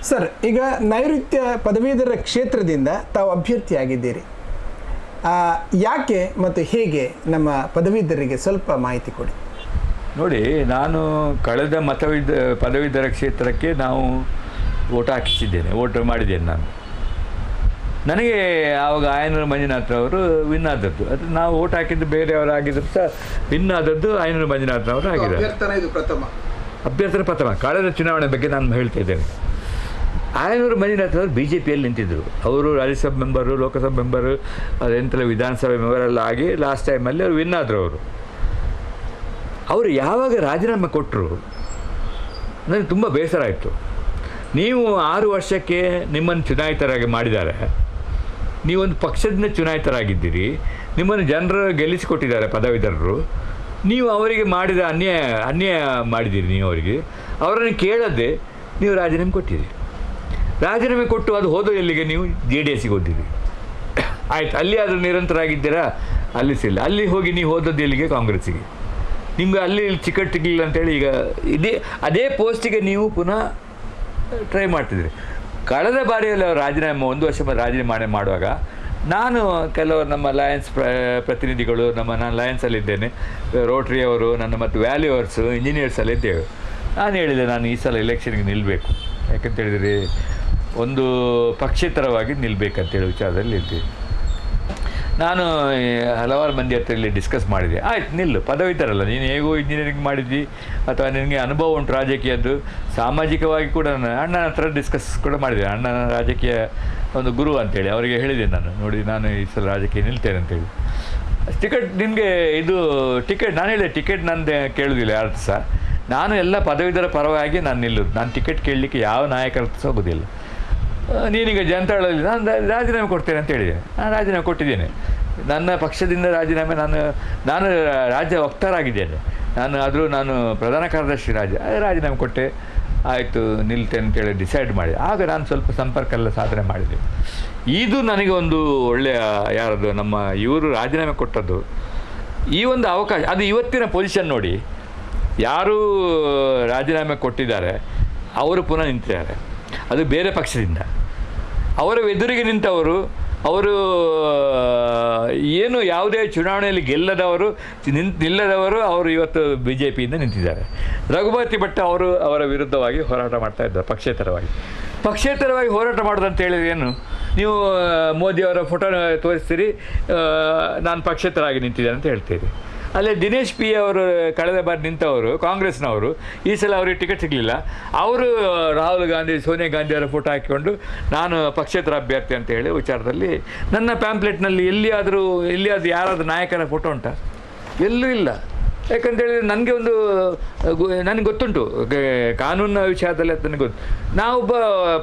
Sir, ಈಗ ನೈಋತ್ಯ ಪದವೀಧರ ಕ್ಷೇತ್ರದಿಂದ ತಾವು ಅಭ್ಯರ್ಥಿಯಾಗಿದ್ದೀರಿ. ಯಾಕೆ ಮತ್ತು ಹೇಗೆ ನಮ್ಮ ಪದವೀಧರರಿಗೆ ಸ್ವಲ್ಪ ಮಾಹಿತಿ ಕೊಡಿ. ನೋಡಿ, ನಾನು ಕಳೆದ ಪದವೀಧರ ಕ್ಷೇತ್ರಕ್ಕೆ ನಾವು ಓಟ್ ಹಾಕಿಸಿದ್ದೇನೆ, ಓಟ್ ಮಾಡಿದ್ದೇನೆ ನಾನು. ನನಗೆ ಆವಾಗ ಆಯನೂರು ಮಂಜುನಾಥ್ ಅವರು ವಿನ್ ಆದದ್ದು. ಅದು ನಾವು ಓಟ್ ಹಾಕಿದ್ದು ಬೇರೆಯವರಾಗಿದ್ರು ಸಹ ವಿನ್ ಆದದ್ದು ಆಯನೂರು ಮಂಜುನಾಥ್ ಅವರು ಆಗಿದ್ದಾರೆ. ಅಭ್ಯರ್ಥನೆ ಪ್ರಥಮ ಕಳೆದ ಚುನಾವಣೆ ಬಗ್ಗೆ ನಾನು ಹೇಳ್ತಾ ಇದ್ದೇನೆ. ಆಯನೂರು ಮಂಜುನಾಥ್ ಅವರು ಬಿ ಜೆ ಪಿಯಲ್ಲಿ ನಿಂತಿದ್ದರು. ಅವರು ರಾಜ್ಯಸಭೆ ಮೆಂಬರು, ಲೋಕಸಭೆ ಮೆಂಬರು, ಅದೆಂತೆಲ್ಲ ವಿಧಾನಸಭೆ ಮೆಂಬರೆಲ್ಲ ಆಗಿ ಲಾಸ್ಟ್ ಟೈಮಲ್ಲಿ ಅವರು ವಿನ್ ಆದರು. ಅವರು ಯಾವಾಗ ರಾಜೀನಾಮೆ ಕೊಟ್ಟರು ನನಗೆ ತುಂಬ ಬೇಸರ ಆಯಿತು. ನೀವು 6 ವರ್ಷಕ್ಕೆ ನಿಮ್ಮನ್ನು ಚುನಾಯಿತರಾಗಿ ಮಾಡಿದ್ದಾರೆ, ನೀವೊಂದು ಪಕ್ಷದಿಂದ ಚುನಾಯಿತರಾಗಿದ್ದೀರಿ, ನಿಮ್ಮನ್ನು ಜನರು ಗೆಲ್ಲಿಸಿಕೊಟ್ಟಿದ್ದಾರೆ ಪದವೀಧರರು. ನೀವು ಅವರಿಗೆ ಮಾಡಿದ ಅನ್ಯಾಯ ಮಾಡಿದ್ದೀರಿ. ನೀವು ಅವರನ್ನು ಕೇಳದೆ ನೀವು ರಾಜೀನಾಮೆ ಕೊಟ್ಟಿರಿ. ರಾಜೀನಾಮೆ ಕೊಟ್ಟು ಅದು ಹೋದ ಎಲ್ಲಿಗೆ? ನೀವು JDSಗೆ ಹೋದಿರಿ. ಆಯ್ತು, ಅಲ್ಲಿ ಆದರೂ ನಿರಂತರಾಗಿದ್ದೀರಾ? ಅಲ್ಲಿ ಸಿಲ್ಲ. ಅಲ್ಲಿ ಹೋಗಿ ನೀವು ಹೋದದ್ದು ಎಲ್ಲಿಗೆ? ಕಾಂಗ್ರೆಸ್ಸಿಗೆ. ನಿಮಗೆ ಅಲ್ಲಿ ಟಿಕೆಟ್ ಸಿಗಲಿಲ್ಲ ಅಂತೇಳಿ ಈಗ ಅದೇ ಪೋಸ್ಟಿಗೆ ನೀವು ಪುನಃ ಟ್ರೈ ಮಾಡ್ತಿದ್ರಿ. ಕಳೆದ ಬಾರಿಯಲ್ಲಿ ಅವರು ರಾಜೀನಾಮೆ 1 ವರ್ಷ ರಾಜೀನಾಮೆ ಮಾಡುವಾಗ ನಾನು ಕೆಲವರು ನಮ್ಮ ಲಯನ್ಸ್ ಪ್ರತಿನಿಧಿಗಳು, ನಾನು ಲಯನ್ಸಲ್ಲಿದ್ದೇನೆ, ರೋಟ್ರಿ ಅವರು, ನನ್ನ ಮತ್ತು ವ್ಯಾಲ್ಯೂವರ್ಸು, ಇಂಜಿನಿಯರ್ಸಲ್ಲಿದ್ದೇವೆ. ನಾನು ಹೇಳಿದೆ, ನಾನು ಈ ಸಲ ಎಲೆಕ್ಷನ್ಗೆ ನಿಲ್ಲಬೇಕು. ಯಾಕಂತೇಳಿದರೆ ಒಂದು ಪಕ್ಷೇತರವಾಗಿ ನಿಲ್ಲಬೇಕಂತೇಳಿ ವಿಚಾರದಲ್ಲಿ ಇರ್ತೀವಿ. ನಾನು ಹಲವಾರು ಮಂದಿ ಹತ್ರ ಇಲ್ಲಿ ಡಿಸ್ಕಸ್ ಮಾಡಿದೆ. ಆಯ್ತು, ನಿಲ್ಲು, ಪದವೀಧರಲ್ಲ ನೀನು, ಹೇಗೋ ಇಂಜಿನಿಯರಿಂಗ್ ಮಾಡಿದ್ದಿ ಅಥವಾ ನಿನಗೆ ಅನುಭವ ಉಂಟು ರಾಜಕೀಯದ್ದು. ಸಾಮಾಜಿಕವಾಗಿ ಕೂಡ ಅಣ್ಣನ ಹತ್ರ ಡಿಸ್ಕಸ್ ಕೂಡ ಮಾಡಿದೆ. ಅಣ್ಣನ ರಾಜಕೀಯ ಒಂದು ಗುರು ಅಂತೇಳಿ ಅವರಿಗೆ ಹೇಳಿದೆ ನಾನು. ನೋಡಿ, ನಾನು ಈ ಸಲ ರಾಜಕೀಯ ನಿಲ್ತೇನೆ ಅಂತೇಳಿ. ಟಿಕೆಟ್ ನಿನಗೆ ಇದು ಟಿಕೆಟ್ ನಾನು ಹೇಳಿದೆ, ಟಿಕೆಟ್ ನಂದು ಕೇಳೋದಿಲ್ಲ ಯಾರು ಸಹ. ನಾನು ಎಲ್ಲ ಪದವೀಧರ ಪರವಾಗಿ ನಾನು ನಿಲ್ಲೋದು. ನಾನು ಟಿಕೆಟ್ ಕೇಳಲಿಕ್ಕೆ ಯಾವ ನಾಯಕರ ಹತ್ರ ಹೋಗೋದಿಲ್ಲ. ನೀನೀಗ ಜನತಾಳಲ್ಲಿ ನಾನು ರಾಜೀನಾಮೆ ಕೊಡ್ತೇನೆ ಅಂತ ಹೇಳಿದ್ದೇನೆ. ನಾನು ರಾಜೀನಾಮೆ ಕೊಟ್ಟಿದ್ದೇನೆ. ನನ್ನ ಪಕ್ಷದಿಂದ ರಾಜೀನಾಮೆ, ನಾನು ರಾಜ್ಯ ವಕ್ತಾರಾಗಿದ್ದೇನೆ. ನಾನು ಪ್ರಧಾನ ಕಾರ್ಯದರ್ಶಿ ರಾಜೀನಾಮೆ ಕೊಟ್ಟೆ. ಆಯಿತು, ನಿಲ್ತೇನೆ ಅಂತೇಳಿ ಡಿಸೈಡ್ ಮಾಡಿ ಆಗ ನಾನು ಸ್ವಲ್ಪ ಸಂಪರ್ಕ ಎಲ್ಲ ಸಾಧನೆ ಮಾಡಿದೆ. ಇದು ನನಗೆ ಒಂದು ಒಳ್ಳೆಯ ಯಾರದು ನಮ್ಮ ಇವರು ರಾಜೀನಾಮೆ ಕೊಟ್ಟದ್ದು ಈ ಒಂದು ಅವಕಾಶ. ಅದು ಇವತ್ತಿನ ಪೊಸಿಷನ್ ನೋಡಿ, ಯಾರು ರಾಜೀನಾಮೆ ಕೊಟ್ಟಿದ್ದಾರೆ ಅವರು ಪುನಃ ನಿಂತಿದ್ದಾರೆ. ಅದು ಬೇರೆ ಪಕ್ಷದಿಂದ. ಅವರ ಎದುರಿಗೆ ನಿಂತವರು, ಅವರು ಏನು ಯಾವುದೇ ಚುನಾವಣೆಯಲ್ಲಿ ನಿಲ್ಲದವರು ಅವರು ಇವತ್ತು BJPಯಿಂದ ನಿಂತಿದ್ದಾರೆ. ರಘುಪತಿ ಭಟ್ ಅವರು ಅವರ ವಿರುದ್ಧವಾಗಿ ಹೋರಾಟ ಮಾಡ್ತಾ ಇದ್ದಾರೆ ಪಕ್ಷೇತರವಾಗಿ ಹೋರಾಟ ಮಾಡೋದಂತ ಹೇಳಿದ್ರೆ ಏನು? ನೀವು ಮೋದಿಯವರ ಫೋಟೋ ತೋರಿಸ್ತೀರಿ, ನಾನು ಪಕ್ಷೇತರಾಗಿ ನಿಂತಿದ್ದೇನೆ ಅಂತ ಹೇಳ್ತೀರಿ. ಅಲ್ಲೇ ದಿನೇಶ್ P ಅವರು ಕಳೆದ ಬಾರಿ ನಿಂತವರು ಕಾಂಗ್ರೆಸ್ನವರು. ಈ ಸಲ ಅವರಿಗೆ ಟಿಕೆಟ್ ಸಿಗಲಿಲ್ಲ. ಅವರು ರಾಹುಲ್ ಗಾಂಧಿ, ಸೋನಿಯಾ ಗಾಂಧಿಯವರ ಫೋಟೋ ಹಾಕಿಕೊಂಡು ನಾನು ಪಕ್ಷೇತರ ಅಭ್ಯರ್ಥಿ ಅಂತ ಹೇಳಿ ವಿಚಾರದಲ್ಲಿ ನನ್ನ ಪ್ಯಾಂಪ್ಲೆಟ್ನಲ್ಲಿ ಎಲ್ಲಿಯಾದರೂ ಯಾರಾದರೂ ನಾಯಕರ ಫೋಟೋ ಉಂಟಾ? ಎಲ್ಲೂ ಇಲ್ಲ. ಯಾಕಂತೇಳಿದರೆ ನನಗೆ ಗೊತ್ತುಂಟು ಕಾನೂನಿನ ವಿಷಯದಲ್ಲಿ. ನನಗೆ ಗೊತ್ತು, ನಾವೊಬ್ಬ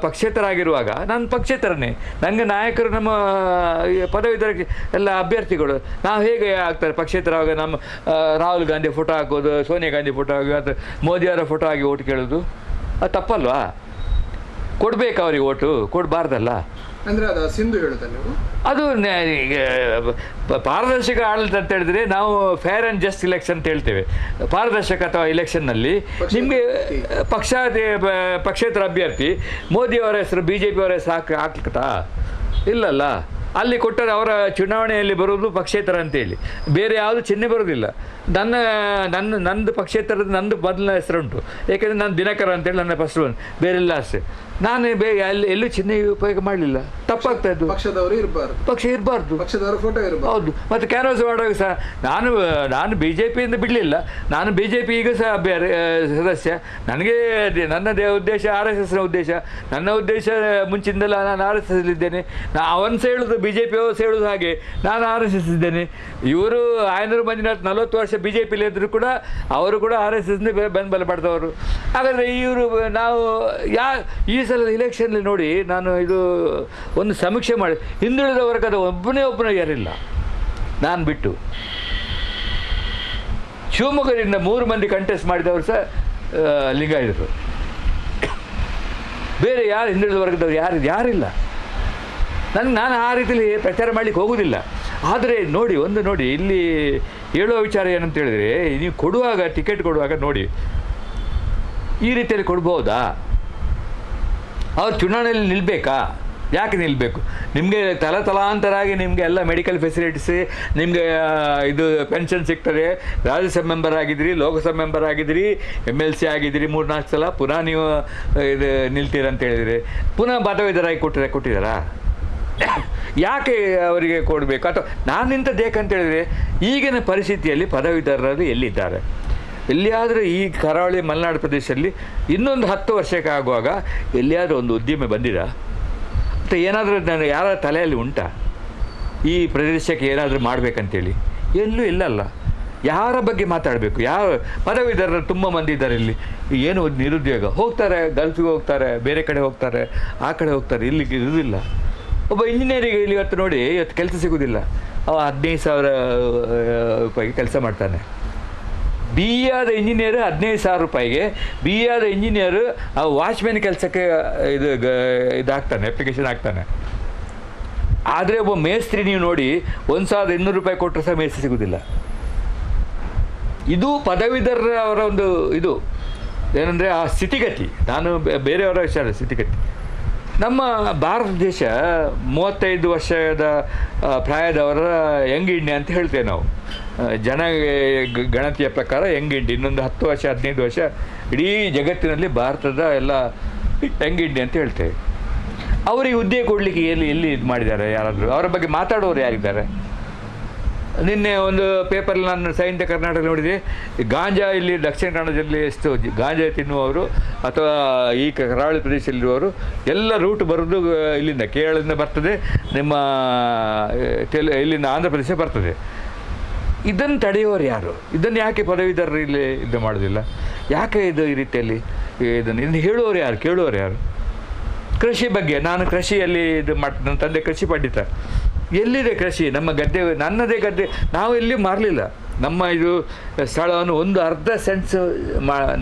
ಪಕ್ಷೇತರಾಗಿರುವಾಗ ನಾನು ಪಕ್ಷೇತರನೇ. ನನಗೆ ನಾಯಕರು, ನಮ್ಮ ಪದವೀಧರ ಎಲ್ಲ ಅಭ್ಯರ್ಥಿಗಳು ನಾವು ಹೇಗೆ ಆಗ್ತಾರೆ ಪಕ್ಷೇತರವಾಗ? ನಮ್ಮ ರಾಹುಲ್ ಗಾಂಧಿ ಫೋಟೋ ಹಾಕೋದು, ಸೋನಿಯಾ ಗಾಂಧಿ ಫೋಟೋ ಹಾಕಿ ಅಥವಾ ಮೋದಿಯವರ ಫೋಟೋ ಆಗಿ ಓಟ್ ಕೇಳೋದು ಅದು ತಪ್ಪಲ್ವಾ? ಕೊಡಬೇಕು ಅವರಿಗೆ ಓಟು, ಕೊಡಬಾರ್ದಲ್ಲ. ಅಂದರೆ ಅದು ಸಿಂಧು ಹೇಳುತ್ತಲ್ಲ, ಅದು ಪಾರದರ್ಶಕ ಆಡಳಿತ ಅಂತ ಹೇಳಿದ್ರೆ ನಾವು ಫೇರ್ ಆ್ಯಂಡ್ ಜಸ್ಟ್ ಇಲೆಕ್ಷನ್ ಅಂತ ಹೇಳ್ತೇವೆ. ಪಾರದರ್ಶಕ ಅಥವಾ ಇಲೆಕ್ಷನ್ನಲ್ಲಿ ನಿಮಗೆ ಪಕ್ಷೇತರ ಅಭ್ಯರ್ಥಿ ಮೋದಿಯವರ ಹೆಸರು, BJPಯವರ ಹೆಸರು ಹಾಕ್ಲಿಕ್ಕತ್ತಾ? ಇಲ್ಲಲ್ಲ. ಅಲ್ಲಿ ಕೊಟ್ಟರೆ ಅವರ ಚುನಾವಣೆಯಲ್ಲಿ ಬರೋದು ಪಕ್ಷೇತರ ಅಂತೇಳಿ, ಬೇರೆ ಯಾವುದು ಚಿಹ್ನೆ ಬರೋದಿಲ್ಲ. ನಂದು ಪಕ್ಷೇತರದ ನಂದು ಮೊದಲನೇ ಹೆಸರುಂಟು. ಏಕೆಂದರೆ ನಾನು ದಿನಕರ ಅಂತೇಳಿ ನನ್ನ ಫಸ್ಟ್ ಒನ್, ಬೇರೆಲ್ಲ ಅಷ್ಟೇ. ನಾನು ಎಲ್ಲೂ ಚಿಹ್ನೆ ಉಪಯೋಗ ಮಾಡಲಿಲ್ಲ. ತಪ್ಪಾಗ್ತಾಯಿದ್ದು. ಪಕ್ಷ ಇರಬಾರ್ದು, ಪಕ್ಷದವರ ಫೋಟೋ ಇರಬಾರ್ದು. ಹೌದು. ಮತ್ತು ಕ್ಯಾನ್ವಾಸ್ ಮಾಡುವಾಗ ಸಹ ನಾನು BJPಯಿಂದ ಬಿಡಲಿಲ್ಲ. ನಾನು BJP ಈಗ ಸಹ ಸದಸ್ಯ. ನನಗೆ ನನ್ನದೇ ಉದ್ದೇಶ RSSನ ಉದ್ದೇಶ. ನನ್ನ ಉದ್ದೇಶ ಮುಂಚಿಂದಲ್ಲ ನಾನು RSSಲ್ಲಿದ್ದೇನೆ. ಅವನು ಹೇಳೋದು BJP ಹೇಳೋದು ಹಾಗೆ, ನಾನು RSS ಇದ್ದೇನೆ. ಇವರು ಆಯನೂರು ಮಂಜುನಾಥ್ 40 ವರ್ಷ BJPಲಿ ಇದ್ದರೂ ಕೂಡ ಅವರು ಕೂಡ RSSನ ಬೆಂಬಲ ಪಡೆದವರು. ಹಾಗಾದರೆ ಇವರು ನಾವು ಈ ಸಲ ಇಲೆಕ್ಷನ್ಲಿ ನೋಡಿ, ನಾನು ಇದು ಒಂದು ಸಮೀಕ್ಷೆ ಮಾಡಿ ಹಿಂದುಳಿದ ವರ್ಗದ ಒಬ್ಬನೇ ಯಾರಿಲ್ಲ ನಾನು ಬಿಟ್ಟು. ಶಿವಮೊಗ್ಗದಿಂದ 3 ಮಂದಿ ಕಂಟೆಸ್ಟ್ ಮಾಡಿದವರು ಸಹ ಲಿಂಗಾಯತರು. ಬೇರೆ ಯಾರು ಹಿಂದುಳಿದ ವರ್ಗದವರು ಯಾರಿಲ್ಲ. ನಾನು ಆ ರೀತಿಯಲ್ಲಿ ಪ್ರಚಾರ ಮಾಡಲಿಕ್ಕೆ ಹೋಗೋದಿಲ್ಲ. ಆದರೆ ನೋಡಿ ಇಲ್ಲಿ ಹೇಳುವ ವಿಚಾರ ಏನಂತ ಹೇಳಿದರೆ, ನೀವು ಕೊಡುವಾಗ ಟಿಕೆಟ್ ಕೊಡುವಾಗ ನೋಡಿ, ಈ ರೀತಿಯಲ್ಲಿ ಕೊಡ್ಬೋದಾ? ಅವ್ರು ಚುನಾವಣೆಯಲ್ಲಿ ನಿಲ್ಲಬೇಕಾ? ಯಾಕೆ ನಿಲ್ಲಬೇಕು? ನಿಮಗೆ ತಲಾಂತರಾಗಿ ನಿಮಗೆ ಎಲ್ಲ ಮೆಡಿಕಲ್ ಫೆಸಿಲಿಟೀಸ್, ನಿಮಗೆ ಇದು ಪೆನ್ಷನ್ ಸಿಗ್ತದೆ, ರಾಜ್ಯಸಭೆ ಮೆಂಬರ್ ಆಗಿದ್ದೀರಿ, ಲೋಕಸಭೆ ಮೆಂಬರ್ ಆಗಿದ್ದೀರಿ, MLC ಆಗಿದ್ದೀರಿ 3-4 ಸಲ, ಪುನಃ ನೀವು ಇದು ನಿಲ್ತೀರಂತ ಹೇಳಿದರೆ ಪುನಃ ಪದವೀಧರಾಗಿ ಕೊಟ್ಟಿದ್ದಾರಾ? ಯಾಕೆ ಅವರಿಗೆ ಕೊಡಬೇಕು? ಅಥವಾ ನಾನು ಇಂಥದ್ದು ಏಕಂತ ಹೇಳಿದರೆ ಈಗಿನ ಪರಿಸ್ಥಿತಿಯಲ್ಲಿ ಪದವೀಧರರು ಎಲ್ಲಿದ್ದಾರೆ? ಎಲ್ಲಿಯಾದರೂ ಈ ಕರಾವಳಿ ಮಲೆನಾಡು ಪ್ರದೇಶದಲ್ಲಿ ಇನ್ನೊಂದು 10 ವರ್ಷಕ್ಕೆ ಆಗುವಾಗ ಎಲ್ಲಿಯಾದರೂ ಒಂದು ಉದ್ಯಮ ಬಂದಿದ ಮತ್ತು ಏನಾದರೂ ನಾನು ಯಾರ ತಲೆಯಲ್ಲಿ ಉಂಟಾ ಈ ಪ್ರದೇಶಕ್ಕೆ ಏನಾದರೂ ಮಾಡಬೇಕಂತೇಳಿ? ಎಲ್ಲೂ ಇಲ್ಲಲ್ಲ. ಯಾರ ಬಗ್ಗೆ ಮಾತಾಡಬೇಕು? ಯಾವ ಪದವೀಧರರು ತುಂಬ ಮಂದಿ ಇದ್ದಾರೆ ಇಲ್ಲಿ. ಏನು ನಿರುದ್ಯೋಗ, ಹೋಗ್ತಾರೆ, ಗಲ್ಫಿಗೆ ಹೋಗ್ತಾರೆ, ಬೇರೆ ಕಡೆ ಹೋಗ್ತಾರೆ, ಆ ಕಡೆ ಹೋಗ್ತಾರೆ, ಇಲ್ಲಿಗೆ ಇರುವುದಿಲ್ಲ. ಒಬ್ಬ ಇಂಜಿನಿಯರಿಗೆ ಇಲ್ಲಿ ಇವತ್ತು ನೋಡಿ, ಇವತ್ತು ಕೆಲಸ ಸಿಗೋದಿಲ್ಲ. ಅವ 15,000 ರೂಪಾಯಿಗೆ ಕೆಲಸ ಮಾಡ್ತಾನೆ. BE ಆದ ಇಂಜಿನಿಯರ್ 15,000 ರೂಪಾಯಿಗೆ, BE ಆದ ಇಂಜಿನಿಯರು ಆ ವಾಚ್ಮ್ಯಾನ್ ಕೆಲಸಕ್ಕೆ ಇದಾಗ್ತಾನೆ, ಅಪ್ಲಿಕೇಶನ್ ಹಾಕ್ತಾನೆ. ಆದರೆ ಒಬ್ಬ ಮೇಸ್ತ್ರಿ ನೀವು ನೋಡಿ 1,800 ರೂಪಾಯಿ ಕೊಟ್ಟರೆ ಸಹ ಮೇಸ್ತ್ರಿ ಸಿಗೋದಿಲ್ಲ. ಇದು ಪದವೀಧರರ ಅವರ ಒಂದು ಇದು ಏನಂದರೆ ಆ ಸ್ಥಿತಿಗತಿ. ನಾನು ಬೇರೆಯವರ ವಿಚಾರ ಸ್ಥಿತಿಗತಿ. ನಮ್ಮ ಭಾರತ ದೇಶ 35 ವರ್ಷದ ಪ್ರಾಯದವರ ಯಂಗ್ ಇಂಡಿಯಾ ಅಂತ ಹೇಳ್ತೇವೆ ನಾವು. ಗಣತಿಯ ಪ್ರಕಾರ ಯಂಗ್ ಇಂಡಿಯಾ. ಇನ್ನೊಂದು 10 ವರ್ಷ 15 ವರ್ಷ ಇಡೀ ಜಗತ್ತಿನಲ್ಲಿ ಭಾರತದ ಎಲ್ಲ ಯಂಗ್ ಇಂಡಿಯಾ ಅಂತ ಹೇಳ್ತೇವೆ. ಅವರಿಗೆ ಹುದ್ದೆ ಕೊಡಲಿಕ್ಕೆ ಎಲ್ಲಿ ಇದು ಮಾಡಿದ್ದಾರೆ? ಯಾರಾದರೂ ಅವರ ಬಗ್ಗೆ ಮಾತಾಡೋರು ಯಾರಿದ್ದಾರೆ? ನಿನ್ನೆ ಒಂದು ಪೇಪರಲ್ಲಿ ನಾನು ಸೈನ್ಯ ಕರ್ನಾಟಕ ನೋಡಿದೆ. ಗಾಂಜಾ ಇಲ್ಲಿ ದಕ್ಷಿಣ ಕನ್ನಡದಲ್ಲಿ ಎಷ್ಟು ಗಾಂಜಾ ತಿನ್ನುವವರು ಅಥವಾ ಈ ಕರಾವಳಿ ಪ್ರದೇಶದಲ್ಲಿರುವವರು ಎಲ್ಲ ರೂಟ್ ಬರೋದು ಇಲ್ಲಿಂದ, ಕೇರಳದಿಂದ ಬರ್ತದೆ, ನಿಮ್ಮ ಇಲ್ಲಿಂದ ಆಂಧ್ರ ಪ್ರದೇಶ ಬರ್ತದೆ. ಇದನ್ನು ತಡೆಯೋರು ಯಾರು? ಇದನ್ನು ಯಾಕೆ ಪದವೀಧರರು ಇಲ್ಲಿ ಇದು ಮಾಡೋದಿಲ್ಲ? ಯಾಕೆ ಇದು ಈ ರೀತಿಯಲ್ಲಿ ಇದನ್ನು ಹೇಳುವವರು ಯಾರು, ಕೇಳುವವರು ಯಾರು? ಕೃಷಿ ಬಗ್ಗೆ ನಾನು ಕೃಷಿಯಲ್ಲಿ ಇದು ನನ್ನ ತಂದೆ ಕೃಷಿ ಪಂಡಿತ. ಎಲ್ಲಿದೆ ಕೃಷಿ? ನಮ್ಮ ಗದ್ದೆ, ನನ್ನದೇ ಗದ್ದೆ, ನಾವು ಎಲ್ಲಿ ಮಾರಲಿಲ್ಲ. ನಮ್ಮ ಇದು ಸ್ಥಳವನ್ನು ಒಂದು ಅರ್ಧ ಸೆಂಟ್ಸ್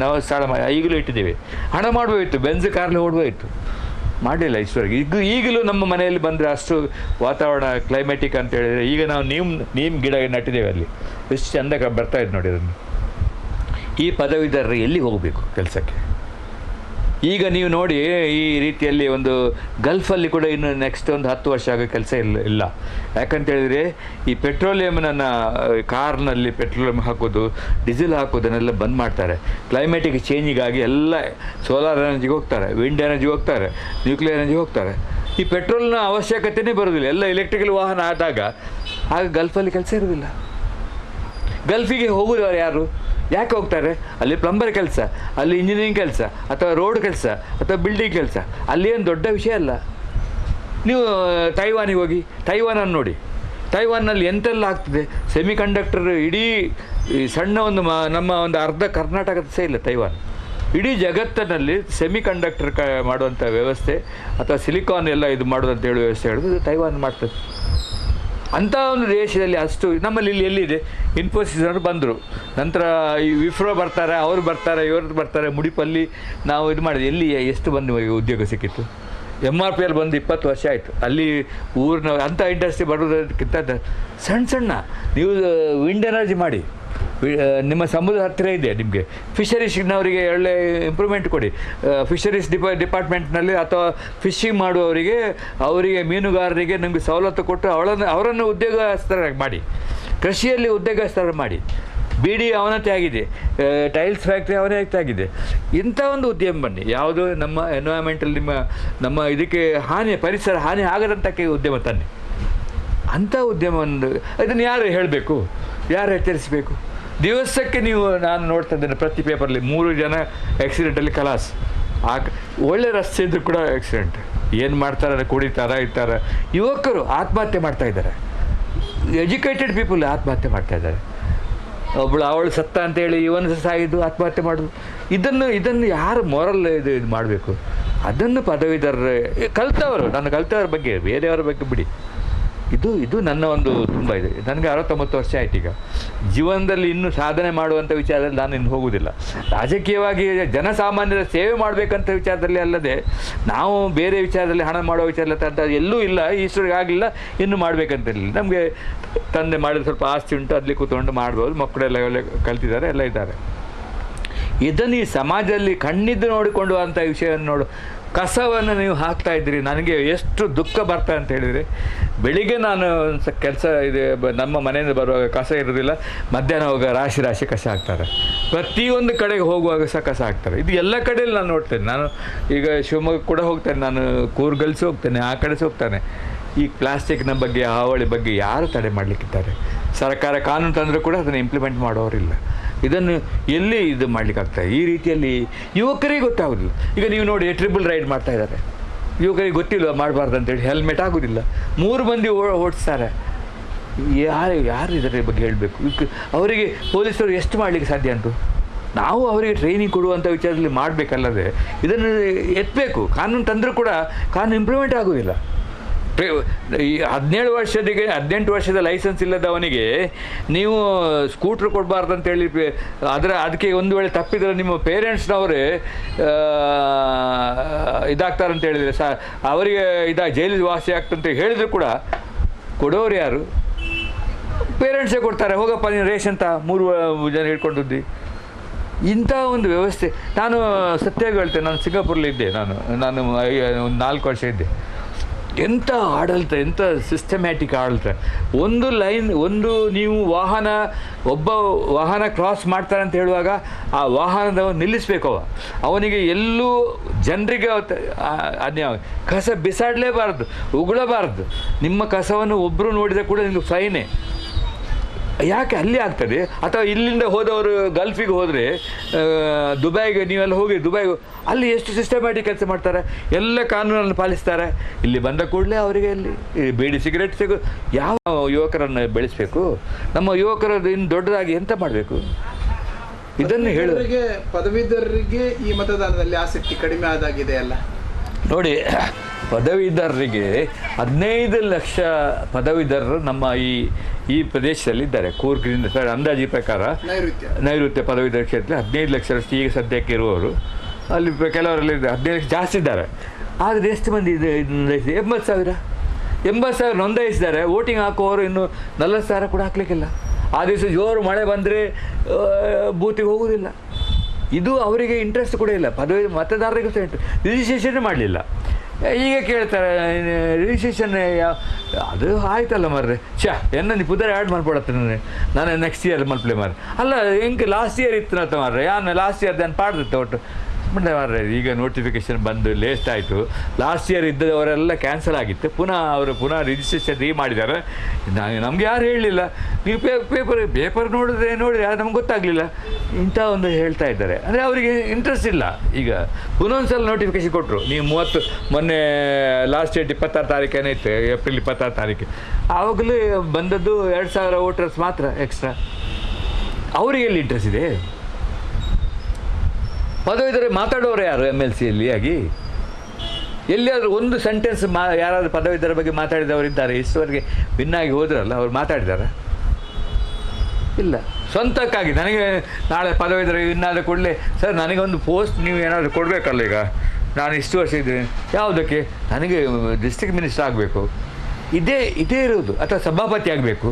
ನಾವು ಸ್ಥಳ ಈಗಲೂ ಇಟ್ಟಿದ್ದೇವೆ. ಹಣ ಮಾಡ್ಬೋಯಿತ್ತು, ಬೆಂಜ್ ಕಾರ್ಲಿ ಓಡ್ಬೋಯಿತ್ತು, ಮಾಡಲಿಲ್ಲ ಇಷ್ಟವರೆಗೆ. ಈಗಲೂ ನಮ್ಮ ಮನೆಯಲ್ಲಿ ಬಂದರೆ ಅಷ್ಟು ವಾತಾವರಣ ಕ್ಲೈಮೆಟಿಕ್ ಅಂತ ಹೇಳಿದರೆ, ಈಗ ನಾವು ನೀಮ್ ಗಿಡ ನಟ್ಟಿದ್ದೇವೆ ಅಲ್ಲಿ, ಎಷ್ಟು ಚೆಂದ ಬರ್ತಾ ಇದೆ ನೋಡಿ. ಅದನ್ನು ಈ ಪದವೀಧರರು ಎಲ್ಲಿ ಹೋಗಬೇಕು ಕೆಲಸಕ್ಕೆ? ಈಗ ನೀವು ನೋಡಿ, ಈ ರೀತಿಯಲ್ಲಿ ಒಂದು ಗಲ್ಫಲ್ಲಿ ಕೂಡ ಇನ್ನು ನೆಕ್ಸ್ಟ್ ಒಂದು 10 ವರ್ಷ ಆಗೋ ಕೆಲಸ ಇಲ್ಲ. ಯಾಕಂತೇಳಿದರೆ ಈ ಪೆಟ್ರೋಲಿಯಮ್ನ ಕಾರ್ನಲ್ಲಿ ಪೆಟ್ರೋಲಿಯಂ ಹಾಕೋದು, ಡೀಸೆಲ್ ಹಾಕೋದನ್ನೆಲ್ಲ ಬಂದ್ ಮಾಡ್ತಾರೆ. ಕ್ಲೈಮೆಟಿಕ್ ಚೇಂಜಿಗಾಗಿ ಎಲ್ಲ ಸೋಲಾರ್ ಎನರ್ಜಿಗೆ ಹೋಗ್ತಾರೆ, ವಿಂಡ್ ಎನರ್ಜಿಗೆ ಹೋಗ್ತಾರೆ, ನ್ಯೂಕ್ಲಿಯರ್ ಎನರ್ಜಿಗೆ ಹೋಗ್ತಾರೆ. ಈ ಪೆಟ್ರೋಲ್ನ ಅವಶ್ಯಕತೆಯೇ ಬರೋದಿಲ್ಲ. ಎಲ್ಲ ಎಲೆಕ್ಟ್ರಿಕಲ್ ವಾಹನ ಆದಾಗ ಆಗ ಗಲ್ಫಲ್ಲಿ ಕೆಲಸ ಇರೋದಿಲ್ಲ. ಗಲ್ಫಿಗೆ ಹೋಗೋದವ್ರು ಯಾರು? ಯಾಕೆ ಹೋಗ್ತಾರೆ? ಅಲ್ಲಿ ಪ್ಲಂಬರ್ ಕೆಲಸ, ಅಲ್ಲಿ ಇಂಜಿನಿಯರಿಂಗ್ ಕೆಲಸ, ಅಥವಾ ರೋಡ್ ಕೆಲಸ, ಅಥವಾ ಬಿಲ್ಡಿಂಗ್ ಕೆಲಸ. ಅಲ್ಲಿ ಏನು ದೊಡ್ಡ ವಿಷಯ ಅಲ್ಲ. ನೀವು ತೈವಾನಿಗೆ ಹೋಗಿ, ತೈವಾನನ್ನು ನೋಡಿ. ತೈವಾನ್ನಲ್ಲಿ ಎಂತೆಲ್ಲ ಆಗ್ತದೆ. ಸೆಮಿ ಕಂಡಕ್ಟರ್ ಇಡೀ ಸಣ್ಣ ಒಂದು ನಮ್ಮ ಒಂದು ಅರ್ಧ ಕರ್ನಾಟಕದ ಸಹ ಇಲ್ಲ ತೈವಾನ್. ಇಡೀ ಜಗತ್ತಿನಲ್ಲಿ ಸೆಮಿ ಕಂಡಕ್ಟರ್ ಮಾಡುವಂಥ ವ್ಯವಸ್ಥೆ ಅಥವಾ ಸಿಲಿಕಾನ್ ಎಲ್ಲ ಇದು ಮಾಡೋದಂತ ಹೇಳುವ ವ್ಯವಸ್ಥೆ ಹೇಳೋದು ತೈವಾನ್ ಮಾಡ್ತದೆ. ಅಂಥ ಒಂದು ದೇಶದಲ್ಲಿ ಅಷ್ಟು ನಮ್ಮಲ್ಲಿ ಇಲ್ಲಿ ಎಲ್ಲಿದೆ? ಇನ್ಫೋಸಿಸ್ ಅವರು ಬಂದರು, ನಂತರ ಈ ವಿಪ್ರೋ ಬರ್ತಾರೆ, ಅವರು ಬರ್ತಾರೆ, ಇವರು ಬರ್ತಾರೆ. ಮುಡಿಪಲ್ಲಿ ನಾವು ಇದು ಮಾಡಿದ್ವಿ. ಎಲ್ಲಿ ಎಷ್ಟು ಬಂದು ಉದ್ಯೋಗ ಸಿಕ್ಕಿತ್ತು? MRPL ಬಂದು 20 ವರ್ಷ ಆಯಿತು. ಅಲ್ಲಿ ಊರಿನ ಅಂಥ ಇಂಡಸ್ಟ್ರಿ ಬರೋದಕ್ಕಿಂತ ಸಣ್ಣ ನೀವು ವಿಂಡ್ ಎನರ್ಜಿ ಮಾಡಿ. ನಿಮ್ಮ ಸಮುದ್ರ ಹತ್ತಿರ ಇದೆ, ನಿಮಗೆ ಫಿಶರೀಸ್ನವರಿಗೆ ಒಳ್ಳೆ ಇಂಪ್ರೂವ್ಮೆಂಟ್ ಕೊಡಿ. ಫಿಶರೀಸ್ ಡಿಪಾರ್ಟ್ಮೆಂಟ್ನಲ್ಲಿ ಅಥವಾ ಫಿಶಿಂಗ್ ಮಾಡುವವರಿಗೆ, ಅವರಿಗೆ ಮೀನುಗಾರರಿಗೆ ನಿಮಗೆ ಸವಲತ್ತು ಕೊಟ್ಟು ಅವರನ್ನು ಉದ್ಯೋಗಸ್ಥರ ಮಾಡಿ. ಕೃಷಿಯಲ್ಲಿ ಉದ್ಯೋಗಸ್ಥರ ಮಾಡಿ. BD ಅವನತೆ ಆಗಿದೆ, ಟೈಲ್ಸ್ ಫ್ಯಾಕ್ಟ್ರಿ ಅವನತೆ ಆಗಿದೆ. ಇಂಥ ಒಂದು ಉದ್ಯಮ ಬನ್ನಿ. ಯಾವುದು ನಮ್ಮ ಎನ್ವೈರ್ಮೆಂಟಲ್ ನಮ್ಮ ಇದಕ್ಕೆ ಪರಿಸರ ಹಾನಿ ಆಗದಂತಕ್ಕೆ ಉದ್ಯಮ ತನ್ನಿ. ಅಂಥ ಉದ್ಯಮವನ್ನು ಇದನ್ನು ಯಾರು ಹೇಳಬೇಕು? ಯಾರು ಎಚ್ಚರಿಸಬೇಕು? ದಿವಸಕ್ಕೆ ನಾನು ನೋಡ್ತಾ ಇದ್ದೇನೆ ಪ್ರತಿ ಪೇಪರ್ಲಿ 3 ಜನ ಆಕ್ಸಿಡೆಂಟಲ್ಲಿ ಖಲಾಸ್. ಒಳ್ಳೆ ರಸ್ತೆ ಇದ್ದರೂ ಕೂಡ ಆಕ್ಸಿಡೆಂಟ್. ಏನು ಮಾಡ್ತಾರೆ? ಕುಡಿತಾರೆ, ಇರ್ತಾರೆ. ಯುವಕರು ಆತ್ಮಹತ್ಯೆ ಮಾಡ್ತಾಯಿದ್ದಾರೆ. ಎಜುಕೇಟೆಡ್ ಪೀಪಲ್ ಆತ್ಮಹತ್ಯೆ ಮಾಡ್ತಾಯಿದ್ದಾರೆ. ಅವಳು ಸತ್ತ ಅಂತೇಳಿ ಇವನು ಸಾಯಿದ್ದು, ಆತ್ಮಹತ್ಯೆ ಮಾಡೋದು. ಇದನ್ನು ಯಾರು ಮೊರಲ್ ಇದು ಮಾಡಬೇಕು? ಅದನ್ನು ಪದವೀಧರರು ಕಲ್ತವರು, ನಾನು ಕಲ್ತವ್ರ ಬಗ್ಗೆ, ಬೇರೆಯವರ ಬಗ್ಗೆ ಬಿಡಿ. ಇದು ನನ್ನ ಒಂದು ತುಂಬ ಇದೆ. ನನಗೆ 69 ವರ್ಷ ಆಯ್ತು. ಈಗ ಜೀವನದಲ್ಲಿ ಇನ್ನೂ ಸಾಧನೆ ಮಾಡುವಂಥ ವಿಚಾರದಲ್ಲಿ ನಾನು ಇನ್ನು ಹೋಗುವುದಿಲ್ಲ. ರಾಜಕೀಯವಾಗಿ ಜನಸಾಮಾನ್ಯರ ಸೇವೆ ಮಾಡಬೇಕಂತ ವಿಚಾರದಲ್ಲಿ ಅಲ್ಲದೆ, ನಾವು ಬೇರೆ ವಿಚಾರದಲ್ಲಿ ಹಣ ಮಾಡೋ ವಿಚಾರ ಅಂತ ಎಲ್ಲೂ ಇಲ್ಲ. ಈಶ್ವರಿಗೆ ಆಗಲಿಲ್ಲ, ಇನ್ನೂ ಮಾಡಬೇಕಂತಿರಲಿಲ್ಲ. ನಮಗೆ ತಂದೆ ಮಾಡಿದ ಸ್ವಲ್ಪ ಆಸ್ತಿ ಉಂಟು, ಅಲ್ಲಿ ಕೂತ್ಕೊಂಡು ಮಾಡ್ಬೋದು. ಮಕ್ಕಳೆಲ್ಲ ಒಳ್ಳೆ ಕಲ್ತಿದ್ದಾರೆ, ಎಲ್ಲ ಇದ್ದಾರೆ. ಇದನ್ನು ಈ ಸಮಾಜದಲ್ಲಿ ಕಣ್ಣಿದ್ದು ನೋಡಿಕೊಂಡು ಅಂಥ ವಿಷಯವನ್ನು ಕಸವನ್ನು ನೀವು ಹಾಕ್ತಾ ಇದ್ದೀರಿ. ನನಗೆ ಎಷ್ಟು ದುಃಖ ಬರ್ತಾ ಅಂತ ಹೇಳಿದರೆ, ಬೆಳಿಗ್ಗೆ ನಾನು ಕೆಲಸ ಇದೆ, ನಮ್ಮ ಮನೆಯಿಂದ ಬರುವಾಗ ಕಸ ಇರೋದಿಲ್ಲ, ಮಧ್ಯಾಹ್ನ ಹೋಗುವಾಗ ರಾಶಿ ರಾಶಿ ಕಸ ಹಾಕ್ತಾರೆ, ಪ್ರತಿಯೊಂದು ಕಡೆಗೆ ಹೋಗುವಾಗ ಸಹ ಕಸ ಹಾಕ್ತಾರೆ. ಇದು ಎಲ್ಲ ಕಡೆಯಲ್ಲಿ ನಾನು ನೋಡ್ತೇನೆ. ನಾನು ಈಗ ಶಿವಮೊಗ್ಗ ಕೂಡ ಹೋಗ್ತೇನೆ, ನಾನು ಕೂರ್ಗಲ್ಸ್ ಹೋಗ್ತೇನೆ, ಆ ಕಡೆ ಹೋಗ್ತಾನೆ. ಈ ಪ್ಲಾಸ್ಟಿಕ್ನ ಬಗ್ಗೆ, ಹಾವಳಿ ಬಗ್ಗೆ ಯಾರು ತಡೆ ಮಾಡಲಿಕ್ಕಿದ್ದಾರೆ? ಸರ್ಕಾರ ಕಾನೂನು ತಂದರೂ ಕೂಡ ಅದನ್ನು ಇಂಪ್ಲಿಮೆಂಟ್ ಮಾಡೋರಿಲ್ಲ. ಇದನ್ನು ಎಲ್ಲಿ ಇದು ಮಾಡಲಿಕ್ಕಾಗ್ತದೆ? ಈ ರೀತಿಯಲ್ಲಿ ಯುವಕರಿಗೆ ಗೊತ್ತಾಗೋದಿಲ್ಲ. ಈಗ ನೀವು ನೋಡಿ, ಟ್ರಿಬಲ್ ರೈಡ್ ಮಾಡ್ತಾ ಇದ್ದಾರೆ, ಯುವಕರಿಗೆ ಗೊತ್ತಿಲ್ಲ ಮಾಡಬಾರ್ದು ಅಂತೇಳಿ. ಹೆಲ್ಮೆಟ್ ಆಗೋದಿಲ್ಲ, 3 ಮಂದಿ ಓಡಿಸ್ತಾರೆ. ಯಾರು ಇದರ ಬಗ್ಗೆ ಹೇಳಬೇಕು? ಅವರಿಗೆ ಪೊಲೀಸರು ಎಷ್ಟು ಮಾಡಲಿಕ್ಕೆ ಸಾಧ್ಯ ಉಂಟು? ನಾವು ಅವರಿಗೆ ಟ್ರೈನಿಂಗ್ ಕೊಡುವಂಥ ವಿಚಾರದಲ್ಲಿ ಮಾಡಬೇಕಲ್ಲದೆ ಇದನ್ನು ಎತ್ತಬೇಕು. ಕಾನೂನು ತಂದರೂ ಕೂಡ ಕಾನೂನು ಇಂಪ್ಲಿಮೆಂಟ್ ಆಗೋದಿಲ್ಲ. ಈ 18 ವರ್ಷದ ಲೈಸೆನ್ಸ್ ಇಲ್ಲದವನಿಗೆ ನೀವು ಸ್ಕೂಟ್ರ್ ಕೊಡಬಾರ್ದು ಅಂತೇಳಿ, ಅದಕ್ಕೆ ಒಂದು ವೇಳೆ ತಪ್ಪಿದರೆ ನಿಮ್ಮ ಪೇರೆಂಟ್ಸ್ನವರೇ ಇದಾಗ್ತಾರಂತ ಹೇಳಿದರೆ ಅವರಿಗೆ ಜೈಲಿಗೆ ವಾಸಿ ಆಗ್ತಂತ ಹೇಳಿದ್ರು ಕೂಡ ಕೊಡೋರು ಯಾರು? ಪೇರೆಂಟ್ಸೇ ಕೊಡ್ತಾರೆ. ಹೋಗಪ್ಪ ನೀನು ರೇಷನ್ ಅಂತ 3 ಜನ ಹೇಳ್ಕೊಂಡಿದ್ದಿ. ಇಂಥ ಒಂದು ವ್ಯವಸ್ಥೆ. ನಾನು ಸತ್ಯವಾಗಿ ಹೇಳ್ತೇನೆ, ನಾನು ಸಿಂಗಾಪುರಲ್ಲಿ ಇದ್ದೆ. ನಾನು ಒಂದು 4 ವರ್ಷ ಇದ್ದೆ. ಎಂಥ ಆಡಳಿತ, ಎಂಥ ಸಿಸ್ಟಮ್ಯಾಟಿಕ್ ಆಡಳಿತ. ಒಂದು ನೀವು ಒಬ್ಬ ವಾಹನ ಕ್ರಾಸ್ ಮಾಡ್ತಾರೆ ಅಂತ ಹೇಳುವಾಗ ಆ ವಾಹನದವನು ನಿಲ್ಲಿಸಬೇಕು. ಅವನಿಗೆ ಎಲ್ಲೂ ಜನರಿಗೆ ಅನ್ಯಾಯ, ಕಸ ಬಿಸಾಡಲೇಬಾರ್ದು, ಉಗುಳಬಾರ್ದು. ನಿಮ್ಮ ಕಸವನ್ನು ಒಬ್ಬರು ನೋಡಿದ ಕೂಡ ನಿಮಗೆ ಫೈನೇ. ಯಾಕೆ ಅಲ್ಲಿ ಆಗ್ತದೆ? ಅಥವಾ ಇಲ್ಲಿಂದ ಹೋದವರು ಗಲ್ಫಿಗೆ ಹೋದರೆ, ದುಬೈಗೆ ನೀವೆಲ್ಲ ಹೋಗಿ ದುಬೈಗೆ, ಅಲ್ಲಿ ಎಷ್ಟು ಸಿಸ್ಟಮ್ಯಾಟಿಕ್ ಕೆಲಸ ಮಾಡ್ತಾರೆ, ಎಲ್ಲ ಕಾನೂನನ್ನು ಪಾಲಿಸ್ತಾರೆ. ಇಲ್ಲಿ ಬಂದ ಕೂಡಲೇ ಅವರಿಗೆ ಅಲ್ಲಿ ಬೀಡಿ ಸಿಗರೇಟ್ ಯಾವ ಯುವಕರನ್ನು ಬೆಳೆಸಬೇಕು? ನಮ್ಮ ಯುವಕರದ್ದು ಇನ್ನು ದೊಡ್ಡದಾಗಿ ಎಂತ ಮಾಡಬೇಕು? ಇದನ್ನು ಹೇಳೋರಿಗೆ, ಪದವೀಧರರಿಗೆ ಈ ಮತದಾನದಲ್ಲಿ ಆಸಕ್ತಿ ಕಡಿಮೆ ಆದಾಗಿದೆ ಅಲ್ಲ. ನೋಡಿ, ಪದವೀಧರರಿಗೆ 15 ಲಕ್ಷ ಪದವೀಧರರು ನಮ್ಮ ಈ ಪ್ರದೇಶದಲ್ಲಿ ಇದ್ದಾರೆ. ಕೂರ್ಗ್ರಿಂದ ಸರ್ ಅಂದಾಜಿ ಪ್ರಕಾರ ನೈಋತ್ಯ ಪದವೀಧರ ಕ್ಷೇತ್ರದಲ್ಲಿ 15 ಲಕ್ಷರಷ್ಟು ಈಗ ಸದ್ಯಕ್ಕೆ ಇರುವವರು. ಅಲ್ಲಿ ಕೆಲವರಲ್ಲಿ 15 ಲಕ್ಷ ಜಾಸ್ತಿ ಇದ್ದಾರೆ. ಆದರೆ ಎಷ್ಟು ಮಂದಿ ಇದೆ? 80,000 ನೋಂದಾಯಿಸಿದ್ದಾರೆ. ವೋಟಿಂಗ್ ಹಾಕುವವರು ಇನ್ನು 40,000 ಕೂಡ ಹಾಕ್ಲಿಕ್ಕಿಲ್ಲ. ಆ ದಿವಸ ಜೋರು ಮಳೆ ಬಂದರೆ ಬೂತಿಗೆ ಹೋಗೋದಿಲ್ಲ. ಇದು ಅವರಿಗೆ ಇಂಟ್ರೆಸ್ಟ್ ಕೂಡ ಇಲ್ಲ. ಪದವಿ ಮತದಾರರಿಗೂ ಸಹ ರಿಜಿಸ್ಟ್ರೇಷನ್ ಮಾಡಲಿಲ್ಲ. ಈಗ ಕೇಳ್ತಾರೆ ರಿಜಿಸ್ಟ್ರೇಷನ್ ಅದು ಆಯ್ತಲ್ಲ ಮರ್ರೆ, ಎನ್ನ ಪುದರ್ ಆ್ಯಡ್ ಮಾಡ್ಕೊಡತ್ತೆ ನಾನು ನೆಕ್ಸ್ಟ್ ಇಯರ್ ಮಲ್ಪ್ಲೆ ಮಾರ್ರೆ. ಅಲ್ಲ ಹಿಂಗೆ ಲಾಸ್ಟ್ ಇಯರ್ ಇತ್ತು ಅಂತ ಮಾರ್ರೆ, ಲಾಸ್ಟ್ ಇಯರ್ ನಾನು ಪಾಡ್ದಿತ್ತೆ ಒಟ್ಟು ಬಿಟ್ಟೆ ಮಾರ್ರೆ. ಈಗ ನೋಟಿಫಿಕೇಶನ್ ಬಂದು ಲೇಸ್ಟ್ ಆಯಿತು. ಲಾಸ್ಟ್ ಇಯರ್ ಇದ್ದವರೆಲ್ಲ ಕ್ಯಾನ್ಸಲ್ ಆಗಿತ್ತು. ಪುನಃ ರಿಜಿಸ್ಟ್ರೇಷನ್ ಮಾಡಿದ್ದಾರೆ. ನಮ್ಗೆ ಯಾರು ಹೇಳಲಿಲ್ಲ. ನೀವು ಪೇಪರ್ ನೋಡಿದ್ರೆ ಅದು ನಮ್ಗೆ ಗೊತ್ತಾಗಲಿಲ್ಲ. ಇಂಥ ಒಂದು ಹೇಳ್ತಾ ಇದ್ದಾರೆ. ಅಂದರೆ ಅವರಿಗೆ ಇಂಟ್ರೆಸ್ಟ್ ಇಲ್ಲ. ಈಗ ಪುನಃ ನೋಟಿಫಿಕೇಶನ್ ಕೊಟ್ಟರು, ನೀವು ಮೊನ್ನೆ ಲಾಸ್ಟ್ ಡೇಟ್ 26 ತಾರೀಕೇನೇ ಇತ್ತು, ಏಪ್ರಿಲ್ 26 ತಾರೀಕು. ಆವಾಗಲೇ ಬಂದದ್ದು 2,000 ವೋಟರ್ಸ್ ಮಾತ್ರ ಎಕ್ಸ್ಟ್ರಾ. ಅವರಿಗೆ ಎಲ್ಲಿ ಇಂಟ್ರೆಸ್ಟ್ ಇದೆ? ಪದವೀಧರ ಮಾತಾಡೋರು ಯಾರು MLCಯಲ್ಲಿ ಆಗಿ? ಎಲ್ಲಿಯಾದರೂ ಒಂದು ಸೆಂಟೆನ್ಸ್ ಯಾರಾದರೂ ಪದವೀಧರ ಬಗ್ಗೆ ಮಾತಾಡಿದವರಿದ್ದಾರೆ? ಇಷ್ಟವರೆಗೆ ಭಿನ್ನಾಗಿ ಹೋದ್ರಲ್ಲ, ಅವ್ರು ಮಾತಾಡಿದಾರ? ಇಲ್ಲ. ಸ್ವಂತಕ್ಕಾಗಿ ನನಗೆ ನಾಳೆ ಪದವೀಧರ ಇನ್ನಾದ ಕೂಡಲೇ ಸರ್ ನನಗೊಂದು ಪೋಸ್ಟ್ ನೀವು ಏನಾದರೂ ಕೊಡಬೇಕಲ್ಲ, ಈಗ ನಾನು ಇಷ್ಟು ವರ್ಷ ಇದ್ದೀನಿ, ಯಾವುದಕ್ಕೆ? ನನಗೆ ಡಿಸ್ಟ್ರಿಕ್ಟ್ ಮಿನಿಸ್ಟರ್ ಆಗಬೇಕು, ಇದೇ ಇರೋದು, ಅಥವಾ ಸಭಾಪತಿ ಆಗಬೇಕು,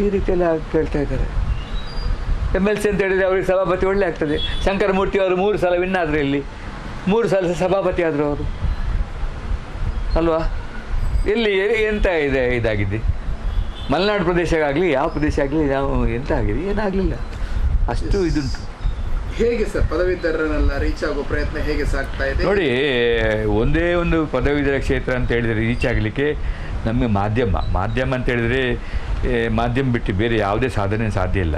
ಈ ರೀತಿಯೆಲ್ಲ ಕೇಳ್ತಾ ಇದ್ದಾರೆ. MLC ಅಂತ ಹೇಳಿದರೆ ಅವ್ರಿಗೆ ಸಭಾಪತಿ ಒಳ್ಳೆ ಆಗ್ತದೆ. ಶಂಕರಮೂರ್ತಿ ಅವರು 3 ಸಲ ವಿನ್ ಆದರೆ, ಇಲ್ಲಿ 3 ಸಲ ಸಭಾಪತಿ ಆದರು ಅವರು ಅಲ್ವಾ? ಎಲ್ಲಿ ಎಂತ ಇದಾಗಿದೆ? ಮಲೆನಾಡು ಪ್ರದೇಶ ಆಗಲಿ, ಯಾವ ಪ್ರದೇಶ ಆಗಲಿ, ನಾವು ಎಂತ ಆಗಿದೆ? ಏನಾಗಲಿಲ್ಲ. ಅಷ್ಟು ಇದುಂಟು. ಹೇಗೆ ಸರ್ ಪದವೀಧರನ್ನೆಲ್ಲ ರೀಚ್ ಆಗೋ ಪ್ರಯತ್ನ ಹೇಗೆ ಸಾಗ್ತಾ ಇದೆ? ನೋಡಿ, ಒಂದೇ ಒಂದು ಪದವೀಧರ ಕ್ಷೇತ್ರ ಅಂತ ಹೇಳಿದರೆ ರೀಚ್ ಆಗಲಿಕ್ಕೆ ನಮಗೆ ಮಾಧ್ಯಮ ಅಂತ ಹೇಳಿದರೆ, ಮಾಧ್ಯಮ ಬಿಟ್ಟು ಬೇರೆ ಯಾವುದೇ ಸಾಧನೆ ಸಾಧ್ಯ ಇಲ್ಲ.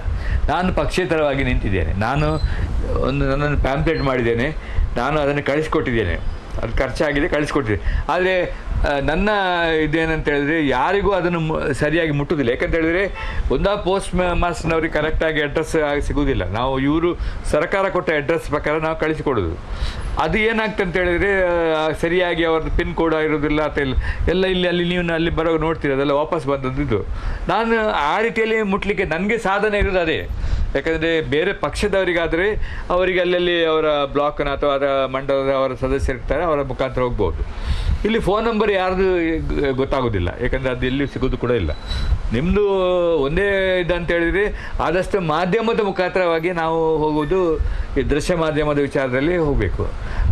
ನಾನು ಪಕ್ಷೇತರವಾಗಿ ನಿಂತಿದ್ದೇನೆ. ನನ್ನನ್ನು ಪ್ಯಾಂಪ್ಲೆಟ್ ಮಾಡಿದ್ದೇನೆ, ನಾನು ಅದನ್ನು ಕಳಿಸ್ಕೊಟ್ಟಿದ್ದೇನೆ. ಅದು ಖರ್ಚಾಗಿದೆ, ಕಳಿಸ್ಕೊಟ್ಟಿದ್ದೆ. ಆದರೆ ನನ್ನ ಇದೇನಂತ ಹೇಳಿದ್ರೆ, ಯಾರಿಗೂ ಅದನ್ನು ಸರಿಯಾಗಿ ಮುಟ್ಟುವುದಿಲ್ಲ. ಯಾಕಂತ ಹೇಳಿದರೆ, ಪೋಸ್ಟ್ ಮಾಸ್ಟರ್ನವ್ರಿಗೆ ಕರೆಕ್ಟಾಗಿ ಅಡ್ರೆಸ್ ಸಿಗೋದಿಲ್ಲ. ನಾವು ಇವರು ಸರ್ಕಾರ ಕೊಟ್ಟ ಅಡ್ರೆಸ್ ಪ್ರಕಾರ ನಾವು ಕಳಿಸಿಕೊಡೋದು. ಅದು ಏನಾಗ್ತಂತ ಹೇಳಿದರೆ, ಸರಿಯಾಗಿ ಅವ್ರದ್ದು ಪಿನ್ ಕೋಡ್ ಇರೋದಿಲ್ಲ ಅಥವಾ ಎಲ್ಲ ಅಲ್ಲಿ ನೀವು ಅಲ್ಲಿ ಬರೋ ನೋಡ್ತೀರಿ, ಅದೆಲ್ಲ ವಾಪಸ್ ಬಂದದ್ದು. ನಾನು ಆ ರೀತಿಯಲ್ಲಿ ಮುಟ್ಲಿಕ್ಕೆ ನನಗೆ ಸಾಧನೆ ಇರೋದು ಅದೇ. ಯಾಕಂದರೆ ಬೇರೆ ಪಕ್ಷದವರಿಗಾದರೆ ಅವರಿಗೆ ಅಲ್ಲಲ್ಲಿ ಅವರ ಬ್ಲಾಕ್ನ ಅಥವಾ ಅದರ ಮಂಡಲದ ಅವರ ಸದಸ್ಯರಿರ್ತಾರೆ, ಅವರ ಮುಖಾಂತರ ಹೋಗ್ಬೋದು. ಇಲ್ಲಿ ಫೋನ್ ನಂಬರ್ ಯಾರ್ದು ಗೊತ್ತಾಗೋದಿಲ್ಲ, ಯಾಕಂದರೆ ಅದು ಎಲ್ಲಿ ಸಿಗೋದು ಕೂಡ ಇಲ್ಲ. ನಿಮ್ಮದು ಒಂದೇ ಇದಂತ ಹೇಳಿದರೆ ಆದಷ್ಟು ಮಾಧ್ಯಮದ ಮುಖಾಂತರವಾಗಿ ನಾವು ಹೋಗೋದು, ಈ ದೃಶ್ಯ ಮಾಧ್ಯಮದ ವಿಚಾರದಲ್ಲಿ ಹೋಗಬೇಕು.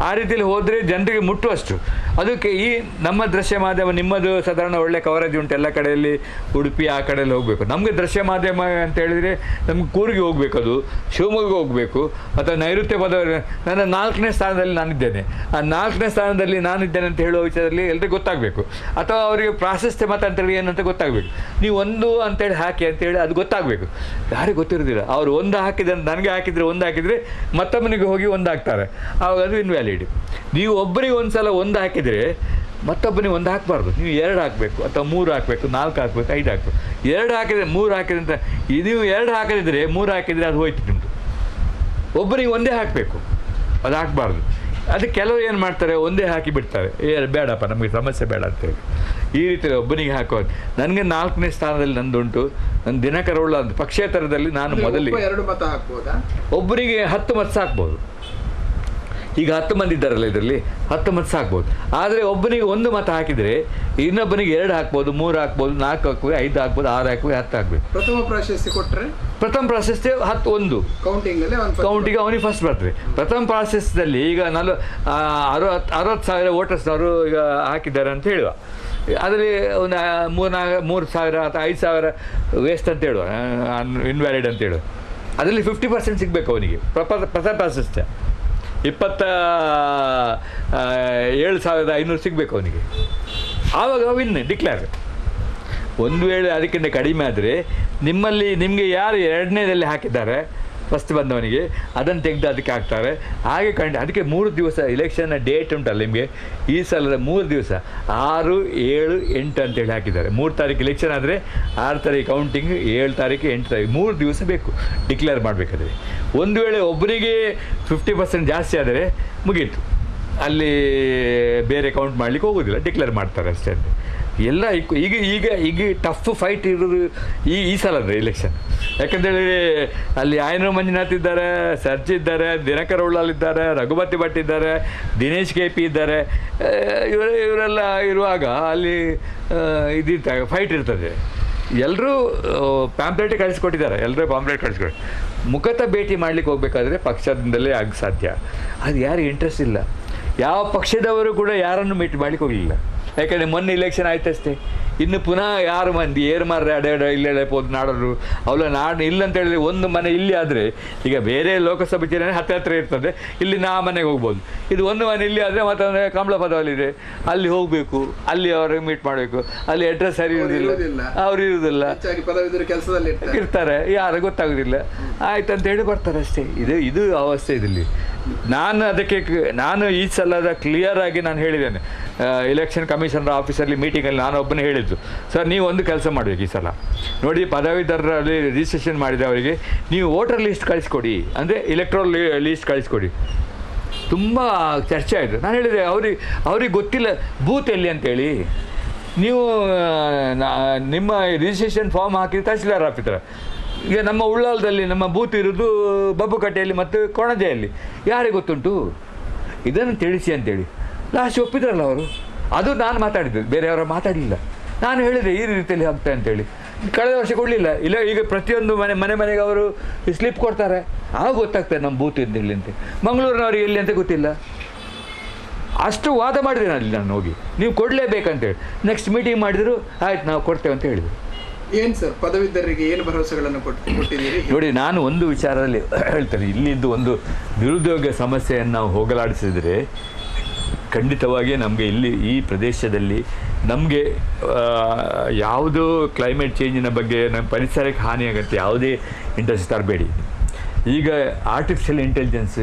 ಆ ರೀತಿಯಲ್ಲಿ ಹೋದರೆ ಜನರಿಗೆ ಮುಟ್ಟುವಷ್ಟು. ಅದಕ್ಕೆ ಈ ನಮ್ಮ ದೃಶ್ಯ ಮಾಧ್ಯಮ, ನಿಮ್ಮದು ಸಾಧಾರಣ ಒಳ್ಳೆ ಕವರೇಜ್ ಉಂಟು ಎಲ್ಲ ಕಡೆಯಲ್ಲಿ, ಉಡುಪಿ ಆ ಕಡೆಯಲ್ಲಿ ಹೋಗಬೇಕು. ನಮಗೆ ದೃಶ್ಯ ಮಾಧ್ಯಮ ಅಂತ ಹೇಳಿದರೆ ನಮ್ಗೆ ಕೂರ್ಗೆ ಹೋಗಬೇಕು, ಅದು ಶಿವಮೊಗ್ಗ ಹೋಗಬೇಕು, ಅಥವಾ ನೈಋತ್ಯ ಪದವಿ. ನನ್ನ 4ನೇ ಸ್ಥಾನದಲ್ಲಿ ನಾನಿದ್ದೇನೆ, ಆ 4ನೇ ಸ್ಥಾನದಲ್ಲಿ ನಾನಿದ್ದೇನೆ ಅಂತ ಹೇಳುವ ವಿಚಾರದಲ್ಲಿ ಎಲ್ಲರಿಗೂ ಗೊತ್ತಾಗಬೇಕು. ಅಥವಾ ಅವರಿಗೆ ಪ್ರಾಶಸ್ತ್ಯ ಮತ ಅಂತೇಳಿ ಏನಂತ ಗೊತ್ತಾಗಬೇಕು. ನೀವು ಒಂದು ಅಂತೇಳಿ ಹಾಕಿ ಅಂತೇಳಿ ಅದು ಗೊತ್ತಾಗಬೇಕು. ಯಾರಿಗೆ ಗೊತ್ತಿರೋದಿಲ್ಲ. ಅವರು ಒಂದು ಹಾಕಿದ್ರೆ, ನನಗೆ ಹಾಕಿದರೆ ಒಂದು ಹಾಕಿದರೆ ಮತ್ತೊಬ್ಬನಿಗೆ ಹೋಗಿ ಒಂದು ಹಾಕ್ತಾರೆ, ಆವಾಗ ಅದು ಇನ್ವ್ಯಾಲಿಡ್. ನೀವು ಒಬ್ಬರಿಗೆ ಒಂದು ಸಲ ಒಂದು ಹಾಕಿದರೆ ಮತ್ತೊಬ್ಬನಿಗೆ ಒಂದು ಹಾಕಬಾರ್ದು, ನೀವು 2 ಹಾಕಬೇಕು, ಅಥವಾ 3 ಹಾಕಬೇಕು, 4 ಹಾಕಬೇಕು, 5 ಹಾಕಬೇಕು. 2 ಹಾಕಿದರೆ 3 ಹಾಕಿದ್ರೆ ಅಂತ, ನೀವು 2 ಹಾಕಿದ್ರೆ 3 ಹಾಕಿದರೆ ಅದು ಹೋಯ್ತು ನಿಮ್ಮದು. ಒಬ್ಬರಿಗೆ ಒಂದೇ ಹಾಕಬೇಕು, ಅದು ಹಾಕಬಾರ್ದು. ಅದು ಕೆಲವರು ಏನು ಮಾಡ್ತಾರೆ, ಒಂದೇ ಹಾಕಿ ಬಿಡ್ತಾರೆ, ಬೇಡಪ್ಪ ನಮಗೆ ಸಮಸ್ಯೆ ಬೇಡ ಅಂತೇಳಿ. ಈ ರೀತಿ ಒಬ್ಬನಿಗೆ ಹಾಕೋದು. ನನಗೆ 4ನೇ ಸ್ಥಾನದಲ್ಲಿ ನಂದುಂಟು. ನನ್ನ ದಿನಕರ ಅಂತ ಪಕ್ಷೇತರದಲ್ಲಿ ನಾನು ಮೊದಲಿಗೆ 2 ಮತ ಹಾಕ್ಬೋದಾ? ಒಬ್ಬರಿಗೆ 10 ಮತ ಸಾಕ್ಬೋದು. ಈಗ 10 ಮಂದಿ ಇದ್ದಾರಲ್ಲ, ಇದರಲ್ಲಿ 10 ಮತ ಸಾಕ್ಬೋದು. ಆದರೆ ಒಬ್ಬನಿಗೆ 1 ಮತ ಹಾಕಿದರೆ ಇನ್ನೊಬ್ಬನಿಗೆ 2 ಹಾಕ್ಬೋದು, 3 ಹಾಕ್ಬೋದು, 4 ಹಾಕ್ಬೋದು, 5 ಹಾಕ್ಬೋದು, 6 ಹಾಕ್ಬೋದು, 10 ಹಾಕ್ಬೇಕು. ಪ್ರಥಮ ಪ್ರಾಶಸ್ತ್ಯ ಕೊಟ್ಟರೆ ಪ್ರಥಮ ಪ್ರಾಶಸ್ತ್ಯ 1 ಕೌಂಟಿಗೆ ಅವನಿಗೆ ಫಸ್ಟ್ ಬರ್ತದೆ. ಪ್ರಥಮ ಪ್ರಾಶಸ್ತ್ಯದಲ್ಲಿ ಈಗ 60,000 ವೋಟರ್ಸ್ನವರು ಈಗ ಹಾಕಿದ್ದಾರೆ ಅಂತ ಹೇಳುವ, ಅದರಲ್ಲಿ ಒಂದು 3,000 ಅಥವಾ 5,000 ವೇಸ್ಟ್ ಅಂತ ಹೇಳುವ, ಇನ್ವ್ಯಾಲಿಡ್ ಅಂತ ಹೇಳುವ. ಅದರಲ್ಲಿ 50% ಸಿಗಬೇಕು ಅವನಿಗೆ ಪ್ರಥಮ ಪ್ರಾಶಸ್ತ್ಯ. 27,500 ಸಿಗಬೇಕು ಅವನಿಗೆ, ಆವಾಗ ವಿನ್ ಡಿಕ್ಲೇರ್. ಒಂದು ವೇಳೆ ಅದಕ್ಕಿಂತ ಕಡಿಮೆ ಆದರೆ ನಿಮಗೆ ಯಾರು 2ನೇದಲ್ಲಿ ಹಾಕಿದ್ದಾರೆ ಫಸ್ಟ್ ಬಂದವನಿಗೆ ಅದನ್ನು ತೆಗೆದು ಅದಕ್ಕೆ ಹಾಕ್ತಾರೆ. ಹಾಗೆ ಅದಕ್ಕೆ 3 ದಿವಸ ಇಲೆಕ್ಷನ್ನ ಡೇಟ್ ಉಂಟಲ್ಲ ನಿಮಗೆ, ಈ ಸಲದ 3 ದಿವಸ 6, 7, 8 ಅಂತೇಳಿ ಹಾಕಿದ್ದಾರೆ. 3 ತಾರೀಕು ಇಲೆಕ್ಷನ್ ಆದರೆ 6 ತಾರೀಕು ಕೌಂಟಿಂಗ್, 7 ತಾರೀಕು 8 ತಾರೀಕು 3 ದಿವಸ ಬೇಕು ಡಿಕ್ಲೇರ್ ಮಾಡಬೇಕಾದ್ರೆ. ಒಂದು ವೇಳೆ ಒಬ್ಬರಿಗೆ 50% ಜಾಸ್ತಿ ಆದರೆ ಮುಗೀತು, ಅಲ್ಲಿ ಬೇರೆ ಕೌಂಟ್ ಮಾಡಲಿಕ್ಕೆ ಹೋಗೋದಿಲ್ಲ, ಡಿಕ್ಲೇರ್ ಮಾಡ್ತಾರೆ ಅಷ್ಟೇ. ಎಲ್ಲ ಈಗ ಟಫ್ ಫೈಟ್ ಇರೋದು ಈ ಸಲದ ಇಲೆಕ್ಷನ್. ಯಾಕಂತೇಳಿ ಅಲ್ಲಿ ಆಯನೂರು ಮಂಜುನಾಥ್ ಇದ್ದಾರೆ, ಸರ್ಜ್ ಇದ್ದಾರೆ, ದಿನಕರ ಉಳ್ಳಾಲಿದ್ದಾರೆ, ರಘುಪತಿ ಭಟ್ ಇದ್ದಾರೆ, ದಿನೇಶ್ KP ಇದ್ದಾರೆ. ಇವರೆಲ್ಲ ಇರುವಾಗ ಅಲ್ಲಿ ಫೈಟ್ ಇರ್ತದೆ. ಎಲ್ಲರೂ ಪ್ಯಾಂಪ್ಲೆಟೇ ಕಳಿಸ್ಕೊಟ್ಟಿದ್ದಾರೆ, ಎಲ್ಲರೂ ಪಾಂಪ್ಲೆಟ್ ಕಳಿಸ್ಕೊಟ್ಟು ಮುಖತಃ ಭೇಟಿ ಮಾಡಲಿಕ್ಕೆ ಹೋಗ್ಬೇಕಾದ್ರೆ ಪಕ್ಷದಿಂದಲೇ ಆಗ ಸಾಧ್ಯ. ಅದು ಯಾರಿಗೆ ಇಂಟ್ರೆಸ್ಟ್ ಇಲ್ಲ. ಯಾವ ಪಕ್ಷದವರು ಕೂಡ ಯಾರನ್ನು ಮೀಟ್ ಮಾಡಲಿಕ್ಕೆ ಹೋಗಲಿಲ್ಲ. ಯಾಕಂದರೆ ಮೊನ್ನೆ ಇಲೆಕ್ಷನ್ ಆಯ್ತಷ್ಟೇ, ಇನ್ನು ಪುನಃ ಯಾರು ಮಂದಿ ಏರು ಮಾರ್ರೆ ಇಲ್ಲೆಲ್ಲ ಹೋದ್ ನಾಡೋರು ಅವಳ ನಾಡು ಇಲ್ಲ ಅಂತ ಹೇಳಿದ್ರೆ, ಒಂದು ಮನೆ ಇಲ್ಲಿ ಆದರೆ ಈಗ ಬೇರೆ ಲೋಕಸಭೆ ಚುನಾವಣೆ ಹತ್ತಿರ ಇರ್ತದೆ, ಇಲ್ಲಿ ಮನೆಗೆ ಹೋಗ್ಬೋದು. ಇದು ಒಂದು ಮನೆ ಇಲ್ಲಿ ಆದರೆ ಮತ್ತೊಂದು ಕಮಲ ಪದವಲ್ಲಿದೆ, ಅಲ್ಲಿ ಹೋಗಬೇಕು, ಅಲ್ಲಿ ಅವ್ರಿಗೆ ಮೀಟ್ ಮಾಡಬೇಕು, ಅಲ್ಲಿ ಅಡ್ರೆಸ್ ಸರಿ ಇರುವುದಿಲ್ಲ, ಅವ್ರು ಇರುವುದಿಲ್ಲ, ಕೆಲಸದಲ್ಲಿ ಇರ್ತಾರೆ, ಯಾರು ಗೊತ್ತಾಗೋದಿಲ್ಲ, ಆಯ್ತಂತ ಹೇಳಿ ಬರ್ತಾರೆ ಅಷ್ಟೇ. ಇದು ಅವಸ್ಥೆ ಇದಿಲ್ಲಿ. ನಾನು ಈ ಸಲದ ಕ್ಲಿಯರ್ ಆಗಿ ನಾನು ಹೇಳಿದ್ದೇನೆ, ಇಲೆಕ್ಷನ್ ಕಮಿಷನರ್ ಆಫೀಸಲ್ಲಿ ಮೀಟಿಂಗಲ್ಲಿ ನಾನು ಒಬ್ಬನೇ ಹೇಳಿದ್ದು, ಸರ್ ನೀವು ಒಂದು ಕೆಲಸ ಮಾಡಬೇಕು ಈ ಸಲ ನೋಡಿ, ಪದವೀಧರರಲ್ಲಿ ರಿಜಿಸ್ಟ್ರೇಷನ್ ಮಾಡಿದವರಿಗೆ ನೀವು ವೋಟರ್ ಲಿಸ್ಟ್ ಕಳಿಸ್ಕೊಡಿ, ಅಂದರೆ ಇಲೆಕ್ಟ್ರಲ್ ಲೀಸ್ಟ್ ಕಳಿಸ್ಕೊಡಿ. ತುಂಬ ಚರ್ಚೆ ಆಯಿತು. ನಾನು ಹೇಳಿದೆ ಅವ್ರಿಗೆ ಗೊತ್ತಿಲ್ಲ ಬೂತ್ ಎಲ್ಲಿ ಅಂತೇಳಿ. ನೀವು ನಿಮ್ಮ ರಿಜಿಸ್ಟ್ರೇಷನ್ ಫಾರ್ಮ್ ಹಾಕಿ ತಹಸೀಲ್ದಾರ್ ಆಫೀಸರ. ಈಗ ನಮ್ಮ ಉಳ್ಳಾಲದಲ್ಲಿ ನಮ್ಮ ಬೂತ್ ಇರೋದು ಬಬ್ಬುಕಟ್ಟೆಯಲ್ಲಿ ಮತ್ತು ಕೊಣಜೆಯಲ್ಲಿ, ಯಾರಿಗೆ ಗೊತ್ತುಂಟು? ಇದನ್ನು ತಿಳಿಸಿ ಅಂತೇಳಿ ಲಾಸ್ಟ್ ಒಪ್ಪಿದ್ರಲ್ಲ ಅವರು. ಅದು ನಾನು ಮಾತಾಡಿದ್ದು, ಬೇರೆಯವರ ಮಾತಾಡಲಿಲ್ಲ. ನಾನು ಹೇಳಿದೆ ಈ ರೀತಿಯಲ್ಲಿ ಆಗ್ತಾ ಅಂತೇಳಿ. ಕಳೆದ ವರ್ಷ ಕೊಡಲಿಲ್ಲ. ಇಲ್ಲ, ಈಗ ಪ್ರತಿಯೊಂದು ಮನೆಗೆ ಅವರು ಸ್ಲಿಪ್ ಕೊಡ್ತಾರೆ, ಆಗ ಗೊತ್ತಾಗ್ತದೆ ನಮ್ಮ ಬೂತ್ ಇದ್ದಿಲ್ಲ ಅಂತ. ಮಂಗಳೂರಿನವ್ರಿಗೆ ಎಲ್ಲಿ ಅಂತ ಗೊತ್ತಿಲ್ಲ. ಅಷ್ಟು ವಾದ ಮಾಡಿದೆ ನಾನು ಹೋಗಿ, ನೀವು ಕೊಡಲೇಬೇಕಂತೇಳಿ. ನೆಕ್ಸ್ಟ್ ಮೀಟಿಂಗ್ ಮಾಡಿದ್ರು, ಆಯ್ತು ನಾವು ಕೊಡ್ತೇವೆ ಅಂತ ಹೇಳಿದರು. ಏನು ಸರ್, ಪದವೀಧರರಿಗೆ ಏನು ಭರವಸೆಗಳನ್ನು ಕೊಟ್ಟಿದ್ದೀರಿ? ನೋಡಿ, ನಾನು ಒಂದು ವಿಚಾರದಲ್ಲಿ ಹೇಳ್ತೇನೆ, ಇಲ್ಲಿದ್ದು ಒಂದು ನಿರುದ್ಯೋಗ ಸಮಸ್ಯೆಯನ್ನು ನಾವು ಹೋಗಲಾಡಿಸಿದರೆ ಖಂಡಿತವಾಗಿ ನಮಗೆ ಈ ಪ್ರದೇಶದಲ್ಲಿ ನಮಗೆ ಯಾವುದೋ ಕ್ಲೈಮೇಟ್ ಚೇಂಜಿನ ಬಗ್ಗೆ, ನಮ್ಮ ಪರಿಸರಕ್ಕೆ ಹಾನಿಯಾಗತ್ತೆ ಯಾವುದೇ ಇಂಟ್ರೆಸ್ಟ್ ತರಬೇಡಿ. ಈಗ ಆರ್ಟಿಫಿಷಿಯಲ್ ಇಂಟೆಲಿಜೆನ್ಸ್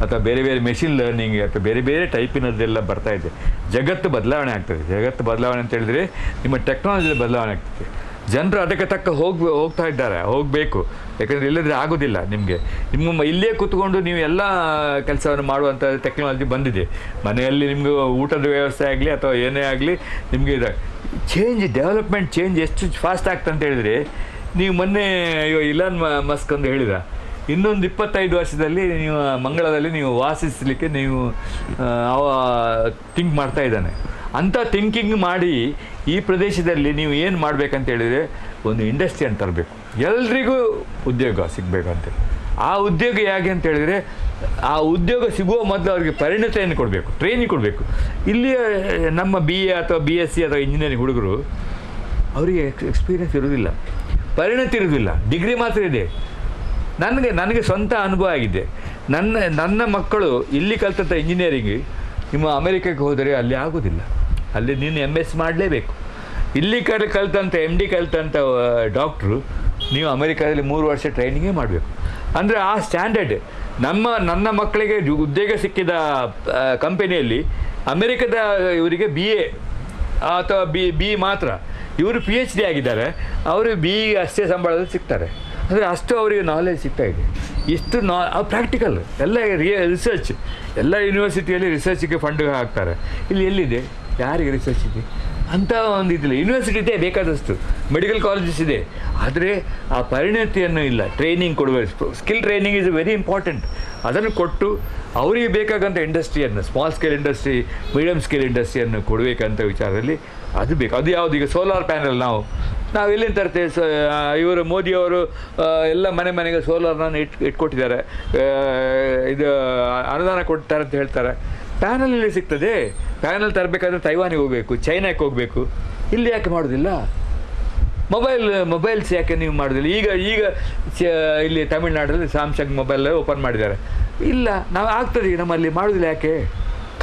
ಅಥವಾ ಬೇರೆ ಬೇರೆ ಮೆಷಿನ್ ಲರ್ನಿಂಗ್ ಅಥವಾ ಬೇರೆ ಬೇರೆ ಟೈಪಿನದ್ದೆಲ್ಲ ಬರ್ತಾ ಇದೆ. ಜಗತ್ತು ಬದಲಾವಣೆ ಆಗ್ತದೆ. ಜಗತ್ತು ಬದಲಾವಣೆ ಅಂತ ಹೇಳಿದ್ರೆ ನಿಮ್ಮ ಟೆಕ್ನಾಲಜಿ ಬದಲಾವಣೆ ಆಗ್ತದೆ. ಜನರು ಅದಕ್ಕೆ ತಕ್ಕ ಹೋಗ್ತಾ ಇದ್ದಾರೆ, ಹೋಗಬೇಕು. ಯಾಕಂದರೆ ಇಲ್ಲದ್ರೆ ಆಗೋದಿಲ್ಲ. ನಿಮ್ಮ ಇಲ್ಲೇ ಕೂತ್ಕೊಂಡು ನೀವು ಎಲ್ಲ ಕೆಲಸವನ್ನು ಮಾಡುವಂಥ ಟೆಕ್ನಾಲಜಿ ಬಂದಿದೆ. ಮನೆಯಲ್ಲಿ ನಿಮಗೆ ಊಟದ ವ್ಯವಸ್ಥೆ ಆಗಲಿ ಅಥವಾ ಏನೇ ಆಗಲಿ, ನಿಮಗೆ ಡೆವಲಪ್ಮೆಂಟ್ ಚೇಂಜ್ ಎಷ್ಟು ಫಾಸ್ಟ್ ಆಗ್ತದೆ ಅಂತ ಹೇಳಿದರೆ, ನೀವು ಮೊನ್ನೆ ಇಲಾನ್ ಮಸ್ಕ್ ಅಂತ ಹೇಳಿದ, ಇನ್ನೊಂದು 25 ವರ್ಷದಲ್ಲಿ ನೀವು ಮಂಗಳದಲ್ಲಿ ನೀವು ವಾಸಿಸಲಿಕ್ಕೆ ನೀವು ಥಿಂಕ್ ಮಾಡ್ತಾ ಇದ್ದಾನೆ. ಅಂಥ ಥಿಂಕಿಂಗ್ ಮಾಡಿ ಈ ಪ್ರದೇಶದಲ್ಲಿ ನೀವು ಏನು ಮಾಡಬೇಕಂತ ಹೇಳಿದರೆ ಒಂದು ಇಂಡಸ್ಟ್ರಿ ಅಂತ ತರಬೇಕು, ಎಲ್ರಿಗೂ ಉದ್ಯೋಗ ಸಿಗಬೇಕಂತ. ಆ ಉದ್ಯೋಗ ಹೇಗೆ ಅಂತ ಹೇಳಿದರೆ ಆ ಉದ್ಯೋಗ ಸಿಗುವ ಮೊದಲು ಅವರಿಗೆ ಪರಿಣತಿಯನ್ನು ಕೊಡಬೇಕು, ಟ್ರೈನಿಂಗ್ ಕೊಡಬೇಕು. ಇಲ್ಲಿಯ ನಮ್ಮ BA ಅಥವಾ BSc ಅಥವಾ ಇಂಜಿನಿಯರಿಂಗ್ ಹುಡುಗರು ಅವರಿಗೆ ಎಕ್ಸ್ಪೀರಿಯನ್ಸ್ ಇರೋದಿಲ್ಲ, ಪರಿಣತಿ ಇರೋದಿಲ್ಲ, ಡಿಗ್ರಿ ಮಾತ್ರ ಇದೆ. ನನಗೆ ಸ್ವಂತ ಅನುಭವ ಆಗಿದೆ. ನನ್ನ ಮಕ್ಕಳು ಇಲ್ಲಿ ಕಲಿತಂಥ ಇಂಜಿನಿಯರಿಂಗ್ ನಿಮ್ಮ ಅಮೆರಿಕಕ್ಕೆ ಹೋದರೆ ಅಲ್ಲಿ ಆಗೋದಿಲ್ಲ, ಅಲ್ಲಿ ನೀನು MS ಮಾಡಲೇಬೇಕು. ಇಲ್ಲಿ ಕಲಿತಂಥ MD ಕಲಿತಂಥ ಡಾಕ್ಟ್ರು ನೀವು ಅಮೆರಿಕಾದಲ್ಲಿ 3 ವರ್ಷ ಟ್ರೈನಿಂಗೇ ಮಾಡಬೇಕು. ಅಂದರೆ ಆ ಸ್ಟ್ಯಾಂಡರ್ಡ್ ನನ್ನ ಮಕ್ಕಳಿಗೆ ಉದ್ಯೋಗ ಸಿಕ್ಕಿದ ಕಂಪನಿಯಲ್ಲಿ ಅಮೆರಿಕದ ಇವರಿಗೆ BA ಅಥವಾ B ಮಾತ್ರ, ಇವರು PhD ಆಗಿದ್ದಾರೆ, ಅವರು BE ಅಷ್ಟೇ ಸಂಬಳದಲ್ಲಿ ಸಿಗ್ತಾರೆ. ಅಂದರೆ ಅಷ್ಟು ಅವರಿಗೆ ನಾಲೆಜ್ ಸಿಗ್ತಾ ಇದೆ. ಇಷ್ಟು ಪ್ರಾಕ್ಟಿಕಲ್ ಎಲ್ಲ ರಿಸರ್ಚ್, ಎಲ್ಲ ಯೂನಿವರ್ಸಿಟಿಯಲ್ಲಿ ರಿಸರ್ಚಿಗೆ ಫಂಡ್ ಹಾಕ್ತಾರೆ. ಇಲ್ಲಿ ಎಲ್ಲಿದೆ, ಯಾರಿಗೆ ರಿಸರ್ಚ್ ಇದೆ ಅಂತ ಒಂದು ಇದಿಲ್ಲ. ಯೂನಿವರ್ಸಿಟಿ ಇದೆ ಬೇಕಾದಷ್ಟು, ಮೆಡಿಕಲ್ ಕಾಲೇಜಸ್ ಇದೆ, ಆದರೆ ಆ ಪರಿಣತಿಯನ್ನು ಇಲ್ಲ. ಟ್ರೈನಿಂಗ್ ಕೊಡಬೇಕು, skill training is very important. ಅದನ್ನು ಕೊಟ್ಟು ಅವರಿಗೆ ಬೇಕಾಗಂಥ ಇಂಡಸ್ಟ್ರಿಯನ್ನು, small scale industry, medium scale ಇಂಡಸ್ಟ್ರಿಯನ್ನು ಕೊಡಬೇಕಂತ ವಿಚಾರದಲ್ಲಿ ಅದು ಬೇಕು. ಅದು ಯಾವುದು, ಈಗ ಸೋಲಾರ್ ಪ್ಯಾನಲ್ ನಾವು ಎಲ್ಲಿಂದ ತರ್ತೇವೆ? ಇವರು ಮೋದಿಯವರು ಎಲ್ಲ ಮನೆಗೆ ಸೋಲಾರ್ನ ಇಟ್ಕೊಟ್ಟಿದ್ದಾರೆ, ಇದು ಅನುದಾನ ಕೊಡ್ತಾರೆ ಅಂತ ಹೇಳ್ತಾರೆ. ಪ್ಯಾನಲ್ ಇಲ್ಲಿ ಸಿಗ್ತದೆ. ಪ್ಯಾನಲ್ ತರಬೇಕಾದ್ರೆ ತೈವಾನಿಗೆ ಹೋಗಬೇಕು, ಚೈನಾಕ್ಕೆ ಹೋಗಬೇಕು. ಇಲ್ಲಿ ಯಾಕೆ ಮಾಡೋದಿಲ್ಲ? ಮೊಬೈಲ್ಸ್ ಯಾಕೆ ನೀವು ಮಾಡೋದಿಲ್ಲ? ಈಗ ಇಲ್ಲಿ ತಮಿಳ್ನಾಡಲ್ಲಿ ಸ್ಯಾಮ್ಸಂಗ್ ಮೊಬೈಲ್ ಓಪನ್ ಮಾಡಿದ್ದಾರೆ. ಇಲ್ಲ, ನಾವು ಆಗ್ತದೆ ನಮ್ಮಲ್ಲಿ ಮಾಡೋದಿಲ್ಲ ಯಾಕೆ?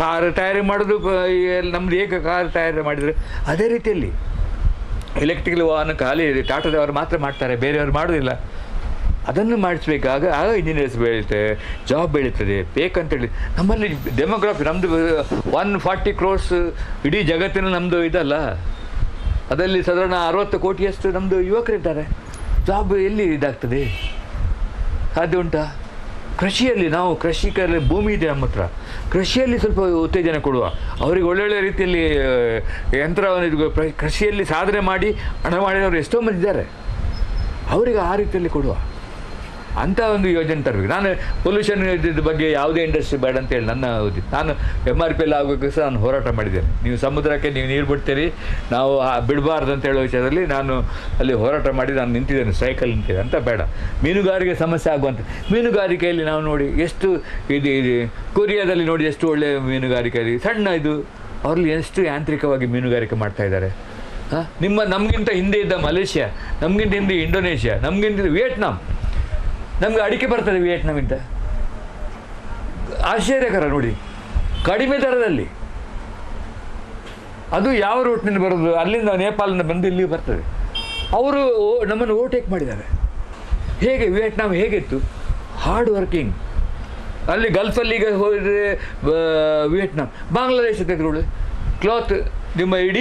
ಕಾರ್ ಟೈರ್ ಮಾಡೋದು ನಮ್ದು ಹೇಗೆ ಕಾರ್ ಟೈರ್ ಮಾಡಿದರೆ ಅದೇ ರೀತಿಯಲ್ಲಿ ಎಲೆಕ್ಟ್ರಿಕಲ್ ವಾಹನ ಖಾಲಿ ಟಾಟಾದವರು ಮಾತ್ರ ಮಾಡ್ತಾರೆ, ಬೇರೆಯವರು ಮಾಡೋದಿಲ್ಲ. ಅದನ್ನು ಮಾಡಿಸ್ಬೇಕಾಗ ಆಗ ಇಂಜಿನಿಯರ್ಸ್ ಬೆಳೀತದೆ, ಜಾಬ್ ಬೆಳೀತದೆ ಬೇಕಂತೇಳಿ. ನಮ್ಮಲ್ಲಿ ಡೆಮೋಗ್ರಫಿ ನಮ್ಮದು 140 crores ಇಡೀ ಜಗತ್ತಿನ ನಮ್ಮದು ಇದಲ್ಲ, ಅದರಲ್ಲಿ ಸಾಧಾರಣ 60 ಕೋಟಿಯಷ್ಟು ನಮ್ಮದು ಯುವಕರಿದ್ದಾರೆ. ಜಾಬ್ ಎಲ್ಲಿ ಇದಾಗ್ತದೆ? ಸಾಧ್ಯ ಉಂಟಾ? ಕೃಷಿಯಲ್ಲಿ ನಾವು ಕೃಷಿಕರಲ್ಲಿ ಭೂಮಿ ಇದೆ ನಮ್ಮ ಹತ್ರ, ಕೃಷಿಯಲ್ಲಿ ಸ್ವಲ್ಪ ಉತ್ತೇಜನ ಕೊಡುವ, ಅವರಿಗೆ ಒಳ್ಳೊಳ್ಳೆ ರೀತಿಯಲ್ಲಿ ಯಂತ್ರವನ್ನು ಕೃಷಿಯಲ್ಲಿ ಸಾಧನೆ ಮಾಡಿ ಹಣ ಮಾಡಿದವರು ಎಷ್ಟೋ ಮಂದಿ ಇದ್ದಾರೆ, ಅವರಿಗೆ ಆ ರೀತಿಯಲ್ಲಿ ಕೊಡುವ ಅಂಥ ಒಂದು ಯೋಜನೆ ತರಬೇಕು. ನಾನು ಪೊಲ್ಯೂಷನ್ ಇದ್ದ ಬಗ್ಗೆ ಯಾವುದೇ ಇಂಡಸ್ಟ್ರಿ ಬೇಡ ಅಂತೇಳಿ ನನ್ನ ನಾನು MRP ಆಗೋಕ್ಕೆ ಸಹ ನಾನು ಹೋರಾಟ ಮಾಡಿದ್ದೇನೆ. ನೀವು ಸಮುದ್ರಕ್ಕೆ ನೀವು ನೀರು ಬಿಡ್ತೀರಿ, ನಾವು ಬಿಡಬಾರ್ದು ಅಂತ ಹೇಳೋ ವಿಷಯದಲ್ಲಿ ನಾನು ಅಲ್ಲಿ ಹೋರಾಟ ಮಾಡಿ ನಾನು ನಿಂತಿದ್ದೇನೆ, ಸ್ಟ್ರೈಕಲ್ಲಿ ನಿಂತಿದ್ದೆ ಅಂತ ಬೇಡ. ಮೀನುಗಾರಿಕೆ ಸಮಸ್ಯೆ ಆಗುವಂಥ ಮೀನುಗಾರಿಕೆಯಲ್ಲಿ ನಾವು ನೋಡಿ ಎಷ್ಟು ಇದು ಕೊರಿಯಾದಲ್ಲಿ ನೋಡಿ ಎಷ್ಟು ಒಳ್ಳೆಯ ಮೀನುಗಾರಿಕೆಯಲ್ಲಿ ಸಣ್ಣ ಇದು ಅವರಲ್ಲಿ ಎಷ್ಟು ಯಾಂತ್ರಿಕವಾಗಿ ಮೀನುಗಾರಿಕೆ ಮಾಡ್ತಾಯಿದ್ದಾರೆ. ನಮಗಿಂತ ಹಿಂದೆ ಇದ್ದ ಮಲೇಷ್ಯಾ, ನಮಗಿಂತ ಹಿಂದೆ ಇಂಡೋನೇಷ್ಯಾ, ನಮಗಿಂತ ವಿಯೆಟ್ನಾಂ, ನಮಗೆ ಅಡಿಕೆ ಬರ್ತದೆ ವಿಯೆಟ್ನಾಮಿಂದ. ಆಶ್ಚರ್ಯಕರ ನೋಡಿ, ಕಡಿಮೆ ದರದಲ್ಲಿ. ಅದು ಯಾವ ರೂಟ್ನಲ್ಲಿ ಬರೋದು? ಅಲ್ಲಿಂದ ನೇಪಾಳದಿಂದ ಬಂದು ಇಲ್ಲಿ ಬರ್ತದೆ. ಅವರು ನಮ್ಮನ್ನು ಓವರ್ಟೇಕ್ ಮಾಡಿದ್ದಾರೆ. ಹೇಗೆ ವಿಯೆಟ್ನಾಂ ಹೇಗಿತ್ತು? Hard working. ಅಲ್ಲಿ ಗಲ್ಫಲ್ಲಿ ಈಗ ಹೋದರೆ ವಿಯೆಟ್ನಾಂ, ಬಾಂಗ್ಲಾದೇಶ ತೆಗೆದುಕೊಳ್ಳಿ, ಕ್ಲಾತ್ ನಿಮ್ಮ ಇಡೀ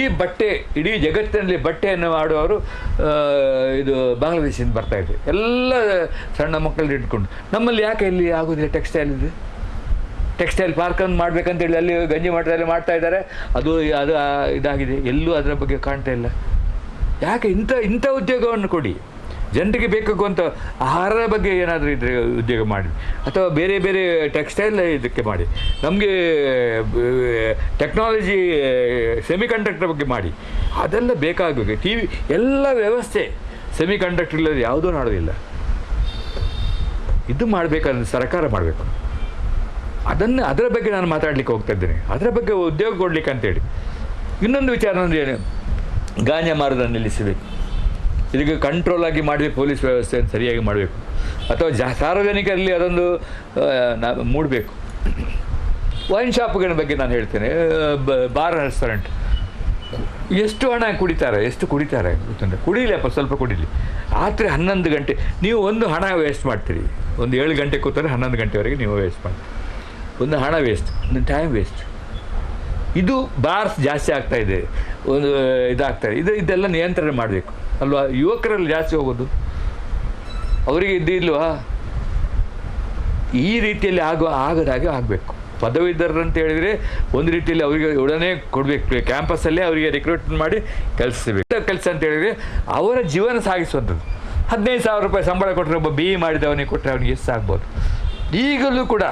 ಜಗತ್ತಿನಲ್ಲಿ ಬಟ್ಟೆಯನ್ನು ಮಾಡುವವರು ಇದು ಬಾಂಗ್ಲಾದೇಶದಿಂದ ಬರ್ತಾಯಿದೆ. ಎಲ್ಲ ಸಣ್ಣ ಮಕ್ಕಳನ್ನ ಇಟ್ಕೊಂಡು. ನಮ್ಮಲ್ಲಿ ಯಾಕೆ ಇಲ್ಲಿ ಆಗೋದಿಲ್ಲ? ಟೆಕ್ಸ್ಟೈಲ್ ಪಾರ್ಕನ್ನು ಮಾಡಬೇಕಂತೇಳಿ ಅಲ್ಲಿ ಗಂಜಿ ಮಠದಲ್ಲಿ ಮಾಡ್ತಾ ಇದ್ದಾರೆ. ಅದು ಇದಾಗಿದೆ, ಎಲ್ಲೂ ಅದರ ಬಗ್ಗೆ ಕಾಣ್ತಾ ಇಲ್ಲ. ಯಾಕೆ? ಇಂಥ ಉದ್ಯೋಗವನ್ನು ಕೊಡಿ, ಜನರಿಗೆ ಬೇಕಾಗುವಂಥ ಆಹಾರದ ಬಗ್ಗೆ ಏನಾದರೂ ಇದ್ದರೆ ಉದ್ಯೋಗ ಮಾಡಿ, ಅಥವಾ ಬೇರೆ ಬೇರೆ ಟೆಕ್ಸ್ಟೈಲ್ ಇದಕ್ಕೆ ಮಾಡಿ. ನಮಗೆ ಟೆಕ್ನಾಲಜಿ ಸೆಮಿಕಂಡಕ್ಟರ್ ಬಗ್ಗೆ ಮಾಡಿ, ಅದೆಲ್ಲ ಬೇಕಾಗಬೇಕು. TV ಎಲ್ಲ ವ್ಯವಸ್ಥೆ ಸೆಮಿಕಂಡಕ್ಟರ್ ಇಲ್ಲದೆ ಯಾವುದೂ ಮಾಡೋದಿಲ್ಲ. ಇದು ಮಾಡಬೇಕಾದ್ರೆ ಸರ್ಕಾರ ಮಾಡಬೇಕು. ಅದರ ಬಗ್ಗೆ ನಾನು ಮಾತಾಡಲಿಕ್ಕೆ ಹೋಗ್ತಾ ಇದ್ದೇನೆ, ಅದರ ಬಗ್ಗೆ ಉದ್ಯೋಗ ಕೊಡಲಿಕ್ಕೆ ಅಂತೇಳಿ. ಇನ್ನೊಂದು ವಿಚಾರ ಅಂದರೆ ಏನು, ಗಾಂಜಾ ಮಾರೋದನ್ನು ನಿಲ್ಲಿಸಬೇಕು. ಇದಕ್ಕೆ ಕಂಟ್ರೋಲ್ ಆಗಿ ಮಾಡಿ ಪೊಲೀಸ್ ವ್ಯವಸ್ಥೆಯನ್ನು ಸರಿಯಾಗಿ ಮಾಡಬೇಕು, ಅಥವಾ ಸಾರ್ವಜನಿಕರಲ್ಲಿ ಅದೊಂದು ಮೂಡಬೇಕು. ವೈನ್ ಶಾಪ್ಗಳ ಬಗ್ಗೆ ನಾನು ಹೇಳ್ತೇನೆ. ಬಾರ್ ರೆಸ್ಟೋರೆಂಟ್ ಎಷ್ಟು ಹಣ ಕುಡಿತಾರೆ ಗೊತ್ತುಂಟು. ಕುಡಿಲಿಯಪ್ಪ, ಸ್ವಲ್ಪ ಕುಡಿಲಿ. ರಾತ್ರಿ 11 ಗಂಟೆ ನೀವು ಒಂದು ಹಣ ವೇಸ್ಟ್ ಮಾಡ್ತೀರಿ. ಒಂದು 7 ಗಂಟೆ ಕೂತಾರೆ 11 ಗಂಟೆವರೆಗೆ ನೀವು ವೇಸ್ಟ್ ಮಾಡ್ತೀರಿ. ಒಂದು ಹಣ ವೇಸ್ಟ್, ಒಂದು ಟೈಮ್ ವೇಸ್ಟ್. ಇದು ಬಾರ್ಸ್ ಜಾಸ್ತಿ ಆಗ್ತಾ ಇದೆ, ಒಂದು ಇದಾಗ್ತಾಯಿದೆ. ಇದೆಲ್ಲ ನಿಯಂತ್ರಣ ಮಾಡಬೇಕು ಅಲ್ವಾ? ಯುವಕರಲ್ಲಿ ಜಾಸ್ತಿ ಹೋಗೋದು ಅವರಿಗೆ ಇದ್ದಿಲ್ವಾ? ಈ ರೀತಿಯಲ್ಲಿ ಆಗದಾಗೆ ಆಗಬೇಕು. ಪದವೀಧರರು ಅಂತ ಹೇಳಿದರೆ ಒಂದು ರೀತಿಯಲ್ಲಿ ಅವರಿಗೆ ಒಡನೆ ಕೊಡಬೇಕು, ಕ್ಯಾಂಪಸ್ಸಲ್ಲೇ ಅವರಿಗೆ ರಿಕ್ರೂಟ್ಮೆಂಟ್ ಮಾಡಿ ಕೆಲಸ ಅಂತ ಹೇಳಿದರೆ ಅವರ ಜೀವನ ಸಾಗಿಸುವಂಥದ್ದು. 15,000 ರೂಪಾಯಿ ಸಂಬಳ ಕೊಟ್ಟರೆ ಒಬ್ಬ BE ಮಾಡಿದವನಿಗೆ ಕೊಟ್ಟರೆ ಅವನಿಗೆ ಎಷ್ಟು ಆಗ್ಬೋದು. ಈಗಲೂ ಕೂಡ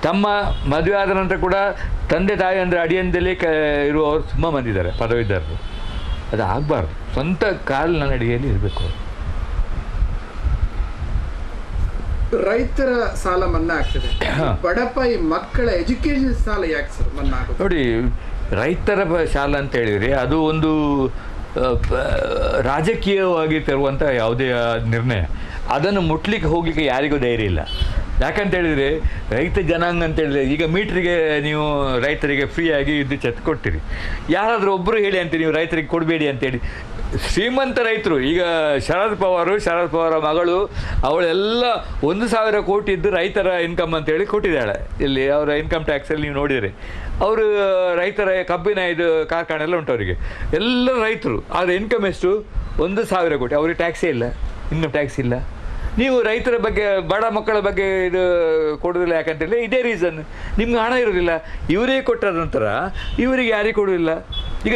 ತಮ್ಮ ಮದುವೆ ಆದ ನಂತರ ಕೂಡ ತಂದೆ ತಾಯಿ ಅಂದರೆ ಅಡಿಯಂದಲ್ಲಿ ಇರುವವರು ತುಂಬ ಮಂದಿ ಇದ್ದಾರೆ ಪದವೀಧರರು. ಅದು ಆಗಬಾರ್ದು. ಸ್ವಂತ ಕಾಲಿನ ಅಡಿಗೆಯಲ್ಲಿ ಇರಬೇಕು. ರೈತರ ಸಾಲ ಮನ್ನಾ ಆಗ್ತದೆ, ಬಡಪಾಯಿ ಮಕ್ಕಳ ಎಜುಕೇಶನ್ ಸಾಲ ಯಾಕೆ ಸರ್ ಮನ್ನಾ ಆಗುತ್ತೆ? ನೋಡಿ, ರೈತರ ಶಾಲೆ ಅಂತ ಹೇಳಿದರೆ ಅದು ಒಂದು ರಾಜಕೀಯವಾಗಿ ತರುವಂಥ ಯಾವುದೇ ನಿರ್ಣಯ. ಅದನ್ನು ಮುಟ್ಲಿಕ್ಕೆ ಹೋಗಲಿಕ್ಕೆ ಯಾರಿಗೂ ಧೈರ್ಯ ಇಲ್ಲ. ಯಾಕಂತ ಹೇಳಿದರೆ ರೈತ ಜನಾಂಗ ಅಂತೇಳಿದರೆ ಈಗ ಮೀಟ್ರಿಗೆ ನೀವು ರೈತರಿಗೆ ಫ್ರೀಯಾಗಿ ವಿದ್ಯುತ್ ಛತ್ ಕೊಡ್ತೀರಿ. ಯಾರಾದರೂ ಒಬ್ಬರು ಹೇಳಿ ಅಂತ ನೀವು ರೈತರಿಗೆ ಕೊಡಬೇಡಿ ಅಂತೇಳಿ. ಶ್ರೀಮಂತ ರೈತರು ಈಗ ಶರದ್ ಪವಾರ ಮಗಳು ಅವಳೆಲ್ಲ 1,000 ಕೋಟಿ ಇದ್ದು ರೈತರ ಇನ್ಕಮ್ ಅಂತೇಳಿ ಕೊಟ್ಟಿದ್ದಾಳೆ. ಇಲ್ಲಿ ಅವರ ಇನ್ಕಮ್ ಟ್ಯಾಕ್ಸಲ್ಲಿ ನೀವು ನೋಡಿದರೆ ಅವರು ರೈತರ ಕಬ್ಬಿನ ಕಾರ್ಖಾನೆ ಎಲ್ಲ ಉಂಟು ಅವರಿಗೆ, ಎಲ್ಲ ರೈತರು. ಆದರೆ ಇನ್ಕಮ್ ಎಷ್ಟು? 1,000 ಕೋಟಿ. ಅವ್ರಿಗೆ ಟ್ಯಾಕ್ಸೇ ಇಲ್ಲ, ಇನ್ಕಮ್ ಟ್ಯಾಕ್ಸ್ ಇಲ್ಲ. ನೀವು ರೈತರ ಬಗ್ಗೆ, ಬಡ ಮಕ್ಕಳ ಬಗ್ಗೆ ಇದು ಕೊಡೋದಿಲ್ಲ. ಯಾಕಂತೇಳಿ ಇದೇ ರೀಸನ್, ನಿಮ್ಗೆ ಹಣ ಇರೋದಿಲ್ಲ. ಇವರೇ ಕೊಟ್ಟ ನಂತರ ಇವರಿಗೆ ಯಾರಿಗೆ ಕೊಡೋದಿಲ್ಲ. ಈಗ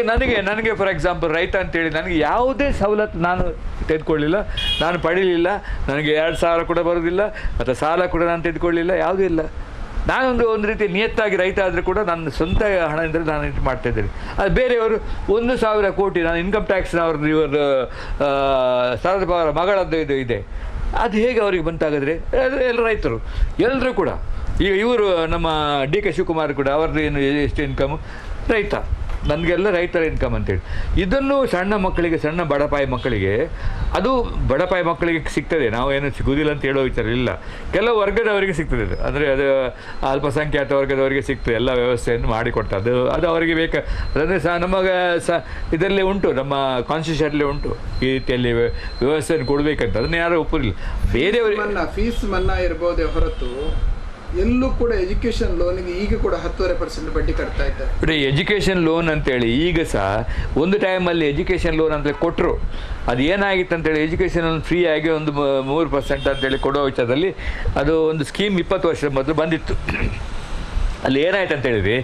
ನನಗೆ ಫಾರ್ ಎಕ್ಸಾಂಪಲ್ ರೈತ ಅಂತೇಳಿ ನನಗೆ ಯಾವುದೇ ಸವಲತ್ತು ನಾನು ತೆಗೆದುಕೊಳ್ಳಿಲ್ಲ, ನಾನು ಪಡೀಲಿಲ್ಲ. ನನಗೆ 2,000 ಕೂಡ ಬರೋದಿಲ್ಲ, ಅಥವಾ ಸಾಲ ಕೂಡ ನಾನು ತೆಗೆದುಕೊಳ್ಳಿಲ್ಲ, ಯಾವುದೂ ಇಲ್ಲ. ನಾನೊಂದು ರೀತಿ ನಿಯತ್ತಾಗಿ ರೈತ ಆದರೆ ಕೂಡ ನನ್ನ ಸ್ವಂತ ಹಣದಿಂದ ನಾನು ಇದು ಮಾಡ್ತಾಯಿದ್ದೇನೆ. ಅದು ಬೇರೆಯವರು 1,000 ಕೋಟಿ ನಾನು ಇನ್ಕಮ್ ಟ್ಯಾಕ್ಸ್ನವ್ರದ್ದು ಇವರು ಶರದ್ ಪವಾರ್ ಮಗಳದ್ದು ಇದು ಇದೆ. ಅದು ಹೇಗೆ ಅವರಿಗೆ ಬಂತಾಗಿದ್ರೆ? ಎಲ್ಲ ರೈತರು ಎಲ್ಲರೂ ಕೂಡ. ಈಗ ಇವರು ನಮ್ಮ DK ಶಿವಕುಮಾರ್ ಕೂಡ ಅವ್ರದ್ದು ಏನು ಎಷ್ಟು ಇನ್ಕಮು? ರೈತ. ನನಗೆಲ್ಲ ರೈತರ ಇನ್ಕಮ್ ಅಂತೇಳಿ. ಇದನ್ನು ಸಣ್ಣ ಮಕ್ಕಳಿಗೆ, ಸಣ್ಣ ಬಡಪಾಯಿ ಮಕ್ಕಳಿಗೆ, ಅದು ಬಡಪಾಯಿ ಮಕ್ಕಳಿಗೆ ಸಿಗ್ತದೆ. ನಾವೇನು ಸಿಗೋದಿಲ್ಲ ಅಂತ ಹೇಳೋ ವಿಚಾರ ಇಲ್ಲ. ಕೆಲವು ವರ್ಗದವರಿಗೆ ಸಿಗ್ತದೆ ಅದು. ಅಂದರೆ ಅದು ಅಲ್ಪಸಂಖ್ಯಾತ ವರ್ಗದವರಿಗೆ ಸಿಗ್ತದೆ. ಎಲ್ಲ ವ್ಯವಸ್ಥೆಯನ್ನು ಮಾಡಿಕೊಡ್ತದೆ. ಅದು ಅವರಿಗೆ ಅದನ್ನೇ ನಮಗೆ ಇದರಲ್ಲಿ ಉಂಟು, ನಮ್ಮ ಕಾನ್ಸ್ಟಿಟ್ಯೂಷನ್ಲಿ ಉಂಟು ಈ ರೀತಿಯಲ್ಲಿ ವ್ಯವಸ್ಥೆಯನ್ನು ಕೊಡಬೇಕಂತ. ಅದನ್ನು ಯಾರೂ ಒಪ್ಪಲಿಲ್ಲ. ಬೇರೆಯವರಿಗೆ ಫೀಸ್ ಮನ್ನಾ ಇರ್ಬೋದೇ ಹೊರತು ಎಲ್ಲೂ ಕೂಡ ಎಜುಕೇಷನ್ ಲೋನಿಗೆ ಈಗ ಕೂಡ 10.5% ಬಡ್ಡಿ ಕಟ್ತಾ ಇದ್ದಾರೆ. ನೋಡಿ, ಎಜುಕೇಷನ್ ಲೋನ್ ಅಂತೇಳಿ ಈಗ ಸಹ ಒಂದು ಟೈಮಲ್ಲಿ ಎಜುಕೇಷನ್ ಲೋನ್ ಅಂತೇಳಿ ಕೊಟ್ಟರು. ಅದು ಏನಾಗಿತ್ತು ಅಂತೇಳಿ ಎಜುಕೇಷನ್ ಲೋನ್ ಫ್ರೀ ಆಗಿ ಒಂದು 3% ಅಂತೇಳಿ ಕೊಡೋ ವಿಚಾರದಲ್ಲಿ ಅದು ಒಂದು ಸ್ಕೀಮ್ 20 ವರ್ಷದ ಮೊದಲು ಬಂದಿತ್ತು. ಅಲ್ಲಿ ಏನಾಯ್ತು ಅಂತೇಳಿದ್ರೆ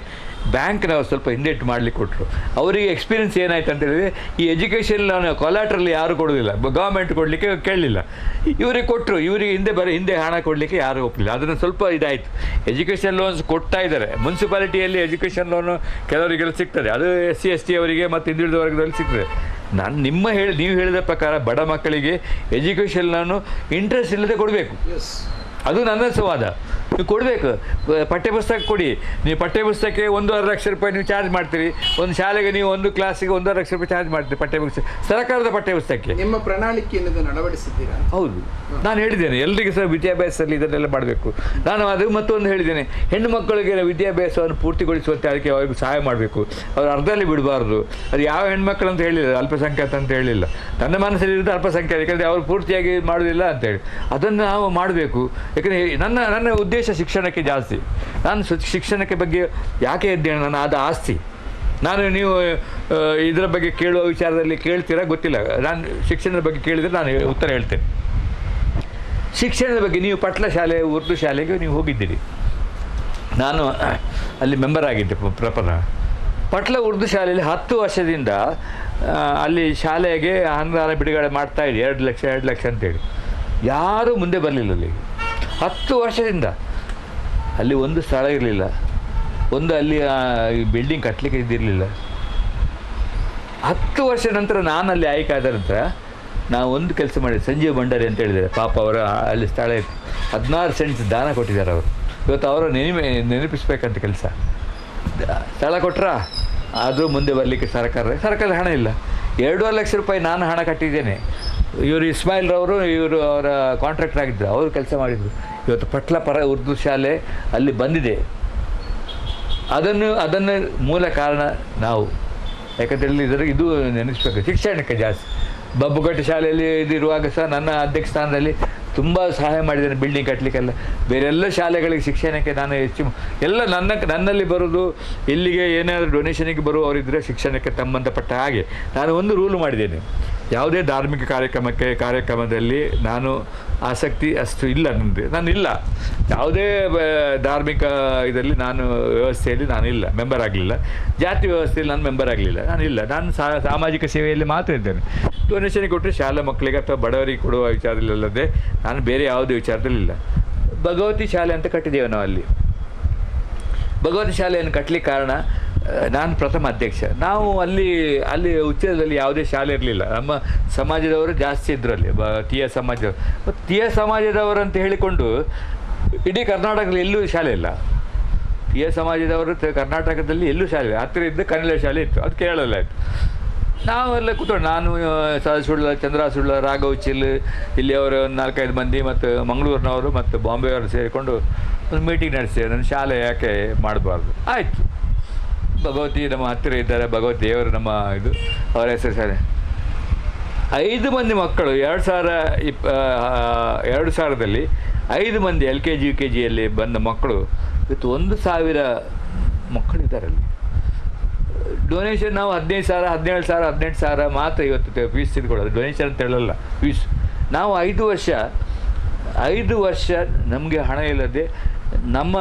ಬ್ಯಾಂಕ್ನವ್ರು ಸ್ವಲ್ಪ ಹಿಂದೇಟು ಮಾಡಲಿಕ್ಕೆ ಕೊಟ್ಟರು. ಅವರಿಗೆ ಎಕ್ಸ್ಪೀರಿಯನ್ಸ್ ಏನಾಯ್ತು ಅಂತೇಳಿದರೆ ಈ ಎಜುಕೇಷನ್ ಲೋನ್ ಕೊಲಾಟ್ರಲ್ಲಿ ಯಾರು ಕೊಡೋದಿಲ್ಲ, ಗೌರ್ಮೆಂಟ್ ಕೊಡಲಿಕ್ಕೆ ಕೇಳಲಿಲ್ಲ. ಇವರಿಗೆ ಕೊಟ್ಟರು. ಇವರಿಗೆ ಹಿಂದೆ ಹಣ ಕೊಡಲಿಕ್ಕೆ ಯಾರು ಒಪ್ಪಲಿಲ್ಲ. ಅದನ್ನು ಸ್ವಲ್ಪ ಇದಾಯಿತು. ಎಜುಕೇಷನ್ ಲೋನ್ಸ್ ಕೊಡ್ತಾ ಇದ್ದಾರೆ. ಮುನ್ಸಿಪಾಲಿಟಿಯಲ್ಲಿ ಎಜುಕೇಷನ್ ಲೋನು ಕೆಲವರಿಗೆಲ್ಲ ಸಿಗ್ತದೆ. ಅದು SC ST ಅವರಿಗೆ ಮತ್ತು ಹಿಂದುಳಿದ ವರ್ಗದಲ್ಲಿ ಸಿಗ್ತದೆ. ನೀವು ಹೇಳಿದ ಪ್ರಕಾರ ಬಡ ಮಕ್ಕಳಿಗೆ ಎಜುಕೇಷನ್ ಲೋನು ಇಂಟ್ರೆಸ್ಟ್ ಇಲ್ಲದೆ ಕೊಡಬೇಕು. ಅದು ನನ್ನ ಸಂವಾದ. ನೀವು ಕೊಡಬೇಕು. ಪಠ್ಯಪುಸ್ತಕ ಕೊಡಿ. ನೀವು ಪಠ್ಯಪುಸ್ತಕಕ್ಕೆ 1.5 ಲಕ್ಷ ರೂಪಾಯಿ ನೀವು ಚಾರ್ಜ್ ಮಾಡ್ತೀರಿ. ಒಂದು ಶಾಲೆಗೆ ನೀವು ಒಂದು ಕ್ಲಾಸಿಗೆ 1.5 ಲಕ್ಷ ರೂಪಾಯಿ ಚಾರ್ಜ್ ಮಾಡ್ತೀರಿ ಪಠ್ಯಪುಸ್ತಕ, ಸರ್ಕಾರದ ಪಠ್ಯಪುಸ್ತಕಕ್ಕೆ. ನಿಮ್ಮ ಪ್ರಣಾಳಿಕೆಯನ್ನು ಅಳವಡಿಸಿದ್ದೀರಾ? ಹೌದು, ನಾನು ಹೇಳಿದ್ದೇನೆ ಎಲ್ರಿಗೂ ಸಹ ವಿದ್ಯಾಭ್ಯಾಸದಲ್ಲಿ ಇದನ್ನೆಲ್ಲ ಮಾಡಬೇಕು. ನಾನು ಅದು ಮತ್ತೊಂದು ಹೇಳಿದ್ದೇನೆ, ಹೆಣ್ಣು ಮಕ್ಕಳಿಗೆ ವಿದ್ಯಾಭ್ಯಾಸವನ್ನು ಪೂರ್ತಿಗೊಳಿಸುವಂತೆ ಅದಕ್ಕೆ ಅವ್ರಿಗೆ ಸಹಾಯ ಮಾಡಬೇಕು. ಅವ್ರು ಅರ್ಧದಲ್ಲಿ ಬಿಡಬಾರ್ದು. ಅದು ಯಾವ ಹೆಣ್ಮಕ್ಳು ಅಂತ ಹೇಳಿಲ್ಲ, ಅಲ್ಪಸಂಖ್ಯಾತ ಅಂತ ಹೇಳಿಲ್ಲ. ನನ್ನ ಮನಸ್ಸಲ್ಲಿರೋದು ಅಲ್ಪಸಂಖ್ಯಾತ, ಯಾಕಂದರೆ ಅವರು ಪೂರ್ತಿಯಾಗಿ ಮಾಡೋದಿಲ್ಲ ಅಂತೇಳಿ. ಅದನ್ನು ನಾವು ಮಾಡಬೇಕು. ಯಾಕಂದರೆ ನನ್ನ ಉದ್ದೇಶ ಶಿಕ್ಷಣಕ್ಕೆ ಜಾಸ್ತಿ. ನಾನು ಶಿಕ್ಷಣಕ್ಕೆ ಬಗ್ಗೆ ಯಾಕೆ ಇದ್ದೇನೆ, ನಾನು ಅದು ಆಸ್ತಿ. ನೀವು ಇದರ ಬಗ್ಗೆ ಕೇಳುವ ವಿಚಾರದಲ್ಲಿ ಕೇಳ್ತೀರಾ ಗೊತ್ತಿಲ್ಲ. ನಾನು ಶಿಕ್ಷಣದ ಬಗ್ಗೆ ಕೇಳಿದರೆ ನಾನು ಉತ್ತರ ಹೇಳ್ತೇನೆ. ಶಿಕ್ಷಣದ ಬಗ್ಗೆ ನೀವು ಪಟ್ಲ ಶಾಲೆ, ಉರ್ದು ಶಾಲೆಗೆ ನೀವು ಹೋಗಿದ್ದೀರಿ. ನಾನು ಅಲ್ಲಿ ಮೆಂಬರ್ ಆಗಿದ್ದೆ ಪ್ರಪರ. ಪಟ್ಲ ಉರ್ದು ಶಾಲೆಯಲ್ಲಿ 10 ವರ್ಷದಿಂದ ಅಲ್ಲಿ ಶಾಲೆಗೆ ಅನುದಾನ ಬಿಡುಗಡೆ ಮಾಡ್ತಾಯಿದೆ. 2 ಲಕ್ಷ ಅಂತೇಳಿ. ಯಾರೂ ಮುಂದೆ ಬರಲಿಲ್ಲ ಅಲ್ಲಿ 10 ವರ್ಷದಿಂದ. ಅಲ್ಲಿ ಒಂದು ಸ್ಥಳ ಇರಲಿಲ್ಲ, ಅಲ್ಲಿ ಬಿಲ್ಡಿಂಗ್ ಕಟ್ಟಲಿಕ್ಕೆ ಇದ್ದಿರಲಿಲ್ಲ. 10 ವರ್ಷ ನಂತರ ನಾನು ಅಲ್ಲಿ ಆಯ್ಕೆ ಆದ ನಂತರ ನಾವು ಒಂದು ಕೆಲಸ ಮಾಡಿದ್ದೆ. ಸಂಜೀವ್ ಭಂಡಾರಿ ಅಂತ ಹೇಳಿದ್ದಾರೆ, ಪಾಪ ಅವರ ಅಲ್ಲಿ ಸ್ಥಳ ಇತ್ತು. 16 ಸೆಂಟ್ಸ್ ದಾನ ಕೊಟ್ಟಿದ್ದಾರೆ ಅವರು. ಇವತ್ತು ಅವರ ನೆನಪಿಸ್ಬೇಕಂತ ಕೆಲಸ. ಸ್ಥಳ ಕೊಟ್ಟರಾ, ಆದರೂ ಮುಂದೆ ಬರಲಿಕ್ಕೆ ಸರ್ಕಾರದ ಹಣ ಇಲ್ಲ. 2.5 ಲಕ್ಷ ರೂಪಾಯಿ ನಾನು ಹಣ ಕಟ್ಟಿದ್ದೇನೆ. ಇವರು ಇಸ್ಮಾಯಿಲ್ರವರು, ಇವರು ಅವರ ಕಾಂಟ್ರಾಕ್ಟರ್ ಆಗಿದ್ದರು, ಅವರು ಕೆಲಸ ಮಾಡಿದರು. ಇವತ್ತು ಪಟ್ಲ ಉರ್ದು ಶಾಲೆ ಅಲ್ಲಿ ಬಂದಿದೆ. ಅದನ್ನು ಮೂಲ ಕಾರಣ ನಾವು. ಯಾಕಂತೇಳಿ ಇದು ನೆನೆಸ್ಬೇಕು. ಶಿಕ್ಷಣಕ್ಕೆ ಜಾಸ್ತಿ. ಬಬ್ಬುಗಟ್ಟಿ ಶಾಲೆಯಲ್ಲಿ ಇದಿರುವಾಗ ಸಹ ನನ್ನ ಅಧ್ಯಕ್ಷ ಸ್ಥಾನದಲ್ಲಿ ತುಂಬ ಸಹಾಯ ಮಾಡಿದ್ದೇನೆ ಬಿಲ್ಡಿಂಗ್ ಕಟ್ಟಲಿಕ್ಕೆಲ್ಲ. ಬೇರೆಲ್ಲ ಶಾಲೆಗಳಿಗೆ ಶಿಕ್ಷಣಕ್ಕೆ ನಾನು ಹೆಚ್ಚು ಎಲ್ಲ ನನ್ನಲ್ಲಿ ಬರೋದು, ಇಲ್ಲಿಗೆ ಏನಾದರೂ ಡೊನೇಷನಿಗೆ ಬರುವವರಿದ್ದರೆ ಶಿಕ್ಷಣಕ್ಕೆ ಸಂಬಂಧಪಟ್ಟ ಹಾಗೆ ನಾನು ಒಂದು ರೂಲ್ ಮಾಡಿದ್ದೇನೆ. ಯಾವುದೇ ಧಾರ್ಮಿಕ ಕಾರ್ಯಕ್ರಮದಲ್ಲಿ ನಾನು ಆಸಕ್ತಿ ಅಷ್ಟು ಇಲ್ಲ ನಾನಿಲ್ಲ. ಯಾವುದೇ ಧಾರ್ಮಿಕ ಇದರಲ್ಲಿ ನಾನು ವ್ಯವಸ್ಥೆಯಲ್ಲಿ ನಾನಿಲ್ಲ, ಮೆಂಬರ್ ಆಗಲಿಲ್ಲ. ಜಾತಿ ವ್ಯವಸ್ಥೆಯಲ್ಲಿ ನಾನು ಮೆಂಬರ್ ಆಗಲಿಲ್ಲ, ನಾನಿಲ್ಲ. ನಾನು ಸಾಮಾಜಿಕ ಸೇವೆಯಲ್ಲಿ ಮಾತ್ರ ಇದ್ದೇನೆ. ಡೊನೇಷನ್ ಕೊಟ್ಟರೆ ಶಾಲಾ ಮಕ್ಕಳಿಗೆ ಅಥವಾ ಬಡವರಿಗೆ ಕೊಡುವ ವಿಚಾರದಲ್ಲದೆ ನಾನು ಬೇರೆ ಯಾವುದೇ ವಿಚಾರದಲ್ಲಿಲ್ಲ. ಭಗವತಿ ಶಾಲೆ ಅಂತ ಕಟ್ಟಿದ್ದೇವೆ ನಾವು. ಅಲ್ಲಿ ಭಗವತಿ ಶಾಲೆಯನ್ನು ಕಟ್ಟಲಿಕ್ಕೆ ಕಾರಣ ನಾನು ಪ್ರಥಮ ಅಧ್ಯಕ್ಷ. ನಾವು ಅಲ್ಲಿ ಉಚ್ಚಿಲದಲ್ಲಿ ಯಾವುದೇ ಶಾಲೆ ಇರಲಿಲ್ಲ. ನಮ್ಮ ಸಮಾಜದವರು ಜಾಸ್ತಿ ಇದ್ದರು ಅಲ್ಲಿ, ತೀಯ ಸಮಾಜದವರು. ಮತ್ತು ತೀಯ ಸಮಾಜದವರು ಅಂತ ಹೇಳಿಕೊಂಡು ಇಡೀ ಕರ್ನಾಟಕದಲ್ಲಿ ಎಲ್ಲೂ ಶಾಲೆ ಇಲ್ಲ. ತೀಯ ಸಮಾಜದವರು ಕರ್ನಾಟಕದಲ್ಲಿ ಎಲ್ಲೂ ಶಾಲೆ ಇಲ್ಲ. ಹತ್ತಿರ ಇದ್ದ ಕನ್ನಡ ಶಾಲೆ ಇತ್ತು, ಅದು ಕೇರಳದಲ್ಲಿ ಆಯಿತು. ನಾವೆಲ್ಲ ಕೂತ್ಕೊಂಡು ನಾನು ಸುಳ್ಳ, ಚಂದ್ರ ಸುಳ್ಳ, ರಾಘವ್ ಚಿಲ್, ಇಲ್ಲಿ ಅವರು ಒಂದು 4-5 ಮಂದಿ ಮತ್ತು ಮಂಗಳೂರಿನವರು ಮತ್ತು ಬಾಂಬೆಯವರು ಸೇರಿಕೊಂಡು ಒಂದು ಮೀಟಿಂಗ್ ನಡೆಸ್ತೇವೆ. ನನ್ನ ಶಾಲೆ ಯಾಕೆ ಮಾಡಬಾರ್ದು. ಆಯಿತು, ಭಗವತಿ ನಮ್ಮ ಹತ್ತಿರ ಇದ್ದಾರೆ, ಭಗವತಿ ದೇವರು ನಮ್ಮ ಇದು, ಅವರ ಹೆಸರು ಶಾಲೆ. 5 ಮಂದಿ ಮಕ್ಕಳು 2000ದಲ್ಲಿ 5 ಮಂದಿ LKG UKGಯಲ್ಲಿ ಬಂದ ಮಕ್ಕಳು ಇವತ್ತು 1,000 ಮಕ್ಕಳಿದ್ದಾರೆ ಅಲ್ಲಿ. ಡೊನೇಷನ್ ನಾವು 15,000, 17,000, 18,000 ಮಾತ್ರ ಇವತ್ತು ಫೀಸ್ ತಿಳ್ಕೊಳ್ಳೋದು. ಡೊನೇಷನ್ ಅಂತ ಹೇಳಲ್ಲ, ಫೀಸ್. ನಾವು 5 ವರ್ಷ ನಮಗೆ ಹಣ ಇಲ್ಲದೆ ನಮ್ಮ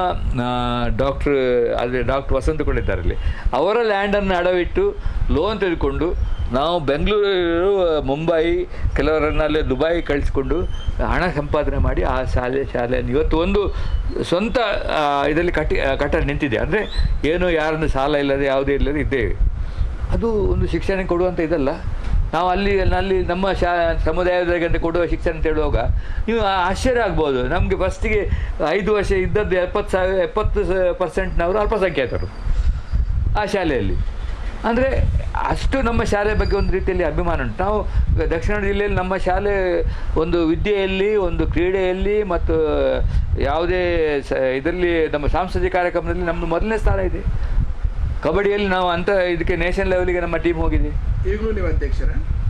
ಡಾಕ್ಟ್ರ್ ವಸಂತ ಕೊಟ್ಟಿದ್ದಾರಲ್ಲಿ ಅವರ ಲ್ಯಾಂಡನ್ನು ಅಡವಿಟ್ಟು ಲೋನ್ ತೆಗೆದುಕೊಂಡು ನಾವು ಬೆಂಗಳೂರು, ಮುಂಬೈ, ಕೆಲವರನ್ನಲ್ಲಿ ದುಬೈ ಕಳಿಸ್ಕೊಂಡು ಹಣ ಸಂಪಾದನೆ ಮಾಡಿ ಆ ಶಾಲೆಯನ್ನು ಇವತ್ತು ಒಂದು ಸ್ವಂತ ಇದರಲ್ಲಿ ಕಟ್ಟ ನಿಂತಿದೆ. ಅಂದರೆ ಏನು ಯಾರನ್ನು ಸಾಲ ಇಲ್ಲದೆ ಯಾವುದೇ ಇಲ್ಲದೆ ಇದ್ದೇವೆ. ಅದು ಒಂದು ಶಿಕ್ಷಣ ಕೊಡುವಂಥ ಇದಲ್ಲ. ನಾವು ಅಲ್ಲಿ ನಮ್ಮ ಸಮುದಾಯದ ಕೊಡುವ ಶಿಕ್ಷಣ ಅಂತ ಹೇಳುವಾಗ ನೀವು ಆಶ್ಚರ್ಯ ಆಗ್ಬೋದು. ನಮಗೆ ಫಸ್ಟಿಗೆ 5 ವರ್ಷ ಇದ್ದದ್ದು 70% ಅಲ್ಪಸಂಖ್ಯಾತರು ಆ ಶಾಲೆಯಲ್ಲಿ. ಅಂದರೆ ಅಷ್ಟು ನಮ್ಮ ಶಾಲೆ ಬಗ್ಗೆ ಒಂದು ರೀತಿಯಲ್ಲಿ ಅಭಿಮಾನ ಉಂಟು. ನಾವು ದಕ್ಷಿಣ ಜಿಲ್ಲೆಯಲ್ಲಿ ನಮ್ಮ ಶಾಲೆ ಒಂದು ವಿದ್ಯೆಯಲ್ಲಿ, ಒಂದು ಕ್ರೀಡೆಯಲ್ಲಿ ಮತ್ತು ಯಾವುದೇ ಇದರಲ್ಲಿ ನಮ್ಮ ಸಾಂಸ್ಕೃತಿಕ ಕಾರ್ಯಕ್ರಮದಲ್ಲಿ ನಮ್ಮದು ಮೊದಲನೇ ಸ್ಥಾನ ಇದೆ. ಕಬಡ್ಡಿಯಲ್ಲಿ ನಾವು ಇದಕ್ಕೆ ನ್ಯಾಷನಲ್ ಲೆವೆಲ್ಗೆ ನಮ್ಮ ಟೀಮ್ ಹೋಗಿದೆ. ಈಗಲೂ ನೀವು ಅಧ್ಯಕ್ಷರ?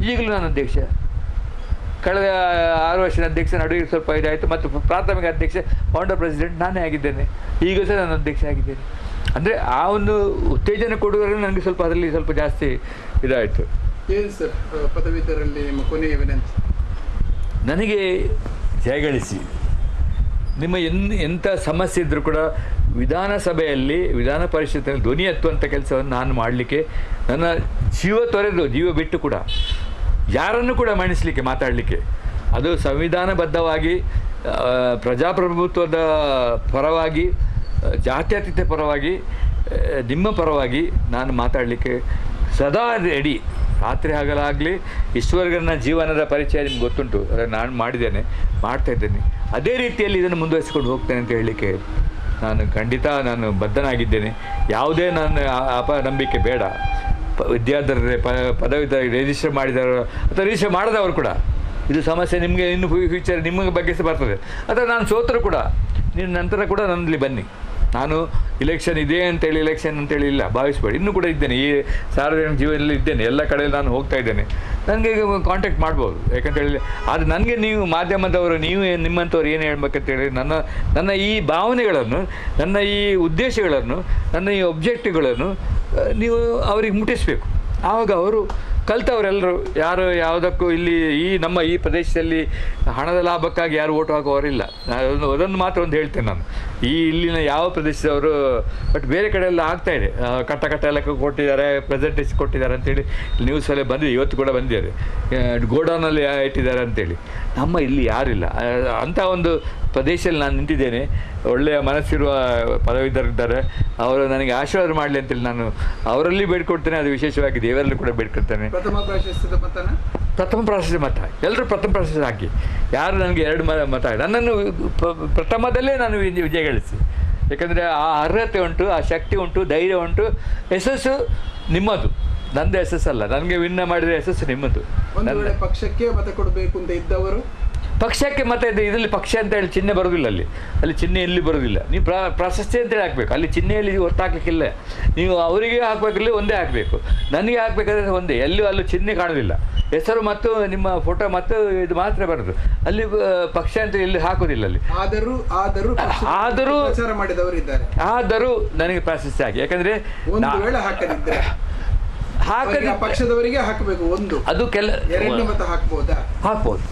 ಈಗಲೂ ನಾನು ಅಧ್ಯಕ್ಷ. ಕಳೆದ 6 ವರ್ಷದ ಅಧ್ಯಕ್ಷ, ನಡುವೆ ಸ್ವಲ್ಪ ಇದಾಯಿತು. ಮತ್ತು ಪ್ರಾಥಮಿಕ ಅಧ್ಯಕ್ಷ, ಫೌಂಡರ್ ಪ್ರೆಸಿಡೆಂಟ್ ನಾನೇ ಆಗಿದ್ದೇನೆ. ಈಗ ಸಹ ನಾನು ಅಧ್ಯಕ್ಷ ಆಗಿದ್ದೇನೆ. ಅಂದರೆ ಆ ಒಂದು ಉತ್ತೇಜನ ಕೊಡುವವರೆಗೆ ನನಗೆ ಸ್ವಲ್ಪ ಅದರಲ್ಲಿ ಸ್ವಲ್ಪ ಜಾಸ್ತಿ ಇದಾಯಿತು. ಏನು ಸರ್ ಪದವೀಧರಲ್ಲಿ ನಿಮ್ಮ ಕೊನೆಯ ವಿನಂತಿ? ನನಗೆ ಜಯಗಳಿಸಿ, ನಿಮ್ಮ ಎಂಥ ಸಮಸ್ಯೆ ಇದ್ದರೂ ಕೂಡ ವಿಧಾನಸಭೆಯಲ್ಲಿ, ವಿಧಾನ ಪರಿಷತ್ತಿನಲ್ಲಿ ಧ್ವನಿ ಎತ್ತುವಂಥ ಕೆಲಸವನ್ನು ನಾನು ಮಾಡಲಿಕ್ಕೆ, ನನ್ನ ಜೀವ ತೊರೆದು ಜೀವ ಬಿಟ್ಟು ಕೂಡ ಯಾರನ್ನು ಕೂಡ ಮಣಿಸಲಿಕ್ಕೆ, ಮಾತಾಡಲಿಕ್ಕೆ, ಅದು ಸಂವಿಧಾನಬದ್ಧವಾಗಿ ಪ್ರಜಾಪ್ರಭುತ್ವದ ಪರವಾಗಿ, ಜಾತ್ಯತೀತ ಪರವಾಗಿ, ನಿಮ್ಮ ಪರವಾಗಿ ನಾನು ಮಾತಾಡಲಿಕ್ಕೆ ಸದಾ ರೆಡಿ. ರಾತ್ರಿ ಹಗಲಾಗಲಿ ಇಷ್ಟವರೆಗೆ ನನ್ನ ಜೀವನದ ಪರಿಚಯ ನಿಮ್ಗೆ ಗೊತ್ತುಂಟು. ನಾನು ಮಾಡಿದ್ದೇನೆ, ಮಾಡ್ತಾಯಿದ್ದೇನೆ. ಅದೇ ರೀತಿಯಲ್ಲಿ ಇದನ್ನು ಮುಂದುವರಿಸಿಕೊಂಡು ಹೋಗ್ತೇನೆ ಅಂತ ಹೇಳಲಿಕ್ಕೆ ಖಂಡಿತ ನಾನು ಬದ್ಧನಾಗಿದ್ದೇನೆ. ಯಾವುದೇ ನನ್ನ ಅಪನಂಬಿಕೆ ಬೇಡ. ವಿದ್ಯಾರ್ಥಿ ಪದವಿ ರಿಜಿಸ್ಟರ್ ಮಾಡಿದವರು ಅಥವಾ ರಿಜಿಸ್ಟರ್ ಮಾಡದವರು ಕೂಡ ಇದು ಸಮಸ್ಯೆ ನಿಮಗೆ ಇನ್ನು ಫ್ಯೂಚರ್ ನಿಮ್ಮ ಬಗ್ಗೆ ಸಹ ಬರ್ತದೆ. ಅಥವಾ ನಾನು ಸೋತರು ಕೂಡ ನಿಮ್ಮ ನಂತರ ಕೂಡ ನನ್ನಲ್ಲಿ ಬನ್ನಿ. ನಾನು ಇಲೆಕ್ಷನ್ ಇದೆ ಅಂತೇಳಿ ಇಲೆಕ್ಷನ್ ಅಂತೇಳಿ ಇಲ್ಲ, ಭಾವಿಸ್ಬೇಡಿ. ಇನ್ನೂ ಕೂಡ ಇದ್ದೇನೆ, ಈ ಸಾರ್ವಜನಿಕ ಜೀವನದಲ್ಲಿ ಇದ್ದೇನೆ. ಎಲ್ಲ ಕಡೆಯಲ್ಲಿ ನಾನು ಹೋಗ್ತಾ ಇದ್ದೇನೆ. ನನಗೆ ಕಾಂಟ್ಯಾಕ್ಟ್ ಮಾಡ್ಬೋದು. ಯಾಕಂತೇಳಿ ಆದರೆ ನನಗೆ ನೀವು ಮಾಧ್ಯಮದವರು, ನೀವು ನಿಮ್ಮಂಥವ್ರು ಏನು ಹೇಳ್ಬೇಕಂತೇಳಿ ನನ್ನ ಈ ಭಾವನೆಗಳನ್ನು, ನನ್ನ ಈ ಉದ್ದೇಶಗಳನ್ನು, ನನ್ನ ಈ ಒಬ್ಜೆಕ್ಟಿವ್ಗಳನ್ನು ನೀವು ಅವ್ರಿಗೆ ಮುಟ್ಟಿಸಬೇಕು. ಆವಾಗ ಅವರು ಕಲಿತವರೆಲ್ಲರೂ ಯಾರು ಯಾವುದಕ್ಕೂ ಇಲ್ಲಿ ನಮ್ಮ ಈ ಪ್ರದೇಶದಲ್ಲಿ ಹಣದ ಲಾಭಕ್ಕಾಗಿ ಯಾರು ಓಟು ಹಾಕುವವರಿಲ್ಲ. ಅದನ್ನು ಮಾತ್ರ ಒಂದು ಹೇಳ್ತೇನೆ ನಾನು. ಇಲ್ಲಿನ ಯಾವ ಪ್ರದೇಶದವರು, ಬಟ್ ಬೇರೆ ಕಡೆ ಎಲ್ಲ ಆಗ್ತಾಯಿದೆ. ಕಟ್ಟ ಎಲ್ಲ ಕೊಟ್ಟಿದ್ದಾರೆ, ಪ್ರೆಸೆಂಟೇಷನ್ ಕೊಟ್ಟಿದ್ದಾರೆ ಅಂತೇಳಿ ನ್ಯೂಸಲ್ಲೇ ಬಂದಿದೆ. ಇವತ್ತು ಕೂಡ ಬಂದಿದೆ, ಗೋಡೌನಲ್ಲಿ ಇಟ್ಟಿದ್ದಾರೆ ಅಂತೇಳಿ. ನಮ್ಮ ಇಲ್ಲಿ ಯಾರಿಲ್ಲ. ಅಂಥ ಒಂದು ಪ್ರದೇಶದಲ್ಲಿ ನಾನು ನಿಂತಿದ್ದೇನೆ. ಒಳ್ಳೆಯ ಮನಸ್ಸಿರುವ ಪದವೀಧರಿದ್ದಾರೆ. ಅವರು ನನಗೆ ಆಶೀರ್ವಾದ ಮಾಡಲಿ ಅಂತೇಳಿ ನಾನು ಅವರಲ್ಲಿ ಬೇಡ್ಕೊಡ್ತೇನೆ. ಅದು ವಿಶೇಷವಾಗಿ ದೇವರಲ್ಲಿ ಕೂಡ ಬೇಡ್ಕೊಳ್ತೇನೆ. ಪ್ರಥಮ ಪ್ರಾಶಸ್ತ್ಯ ಮತ ಎಲ್ಲರೂ ಪ್ರಥಮ ಪ್ರಾಶಸ್ತ್ಯ ಹಾಕಿ. ಯಾರು ನನಗೆ 2 ಮತ, ನನ್ನನ್ನು ಪ್ರಥಮದಲ್ಲೇ ನಾನು ವಿಜಯಗಳಿಸಿ. ಯಾಕಂದರೆ ಆ ಅರ್ಹತೆ ಉಂಟು, ಆ ಶಕ್ತಿ ಉಂಟು, ಧೈರ್ಯ ಉಂಟು. ಯಶಸ್ಸು ನಿಮ್ಮದು, ನಂದು ಯಶಸ್ಸಲ್ಲ. ನನಗೆ ವಿನ್ನ ಮಾಡಿದ ಯಶಸ್ಸು ನಿಮ್ಮದು. ಪಕ್ಷಕ್ಕೆ ಮತ ಕೊಡಬೇಕು ಅಂತ ಇದ್ದವರು ಪಕ್ಷಕ್ಕೆ ಮತ ಇದೆ. ಇದರಲ್ಲಿ ಪಕ್ಷ ಅಂತ ಹೇಳಿ ಚಿಹ್ನೆ ಬರೋದಿಲ್ಲ. ಅಲ್ಲಿ ಚಿಹ್ನೆ ಎಲ್ಲಿ ಬರೋದಿಲ್ಲ. ನೀವು ಪ್ರಾಶಸ್ತ್ಯ ಅಂತೇಳಿ ಹಾಕಬೇಕು. ಅಲ್ಲಿ ಚಿಹ್ನೆಯಲ್ಲಿ ಒತ್ತು ಹಾಕಲಿಕ್ಕಿಲ್ಲ. ನೀವು ಅವರಿಗೆ ಹಾಕಬೇಕಿಲ್ಲ, ಒಂದೇ ಹಾಕಬೇಕು. ನನಗೆ ಹಾಕಬೇಕಾದ್ರೆ ಒಂದೇ. ಅಲ್ಲೂ ಚಿಹ್ನೆ ಕಾಣೋದಿಲ್ಲ. ಹೆಸರು ಮತ್ತು ನಿಮ್ಮ ಫೋಟೋ ಮತ್ತು ಇದು ಮಾತ್ರ ಬರೋದು. ಅಲ್ಲಿ ಪಕ್ಷ ಅಂತ ಇಲ್ಲಿ ಹಾಕೋದಿಲ್ಲ ಅಲ್ಲಿ. ಆದರೂ ಪ್ರಚಾರ ಮಾಡಿದವರು ಇದ್ದಾರೆ. ಆದರೂ ನನಗೆ ಪ್ರಾಶಸ್ತ್ಯ ಹಾಕಿ, ಯಾಕಂದ್ರೆ ಒಂದು ವೇಳೆ ಹಾಕದಿದ್ದರೆ ಪಕ್ಷದವರಿಗೆ ಹಾಕಬೇಕು. ಒಂದು ಅದು ಎರಡನೇ ಮತ ಹಾಕ್ಬೋದಾ? ಹಾಕ್ಬೋದು.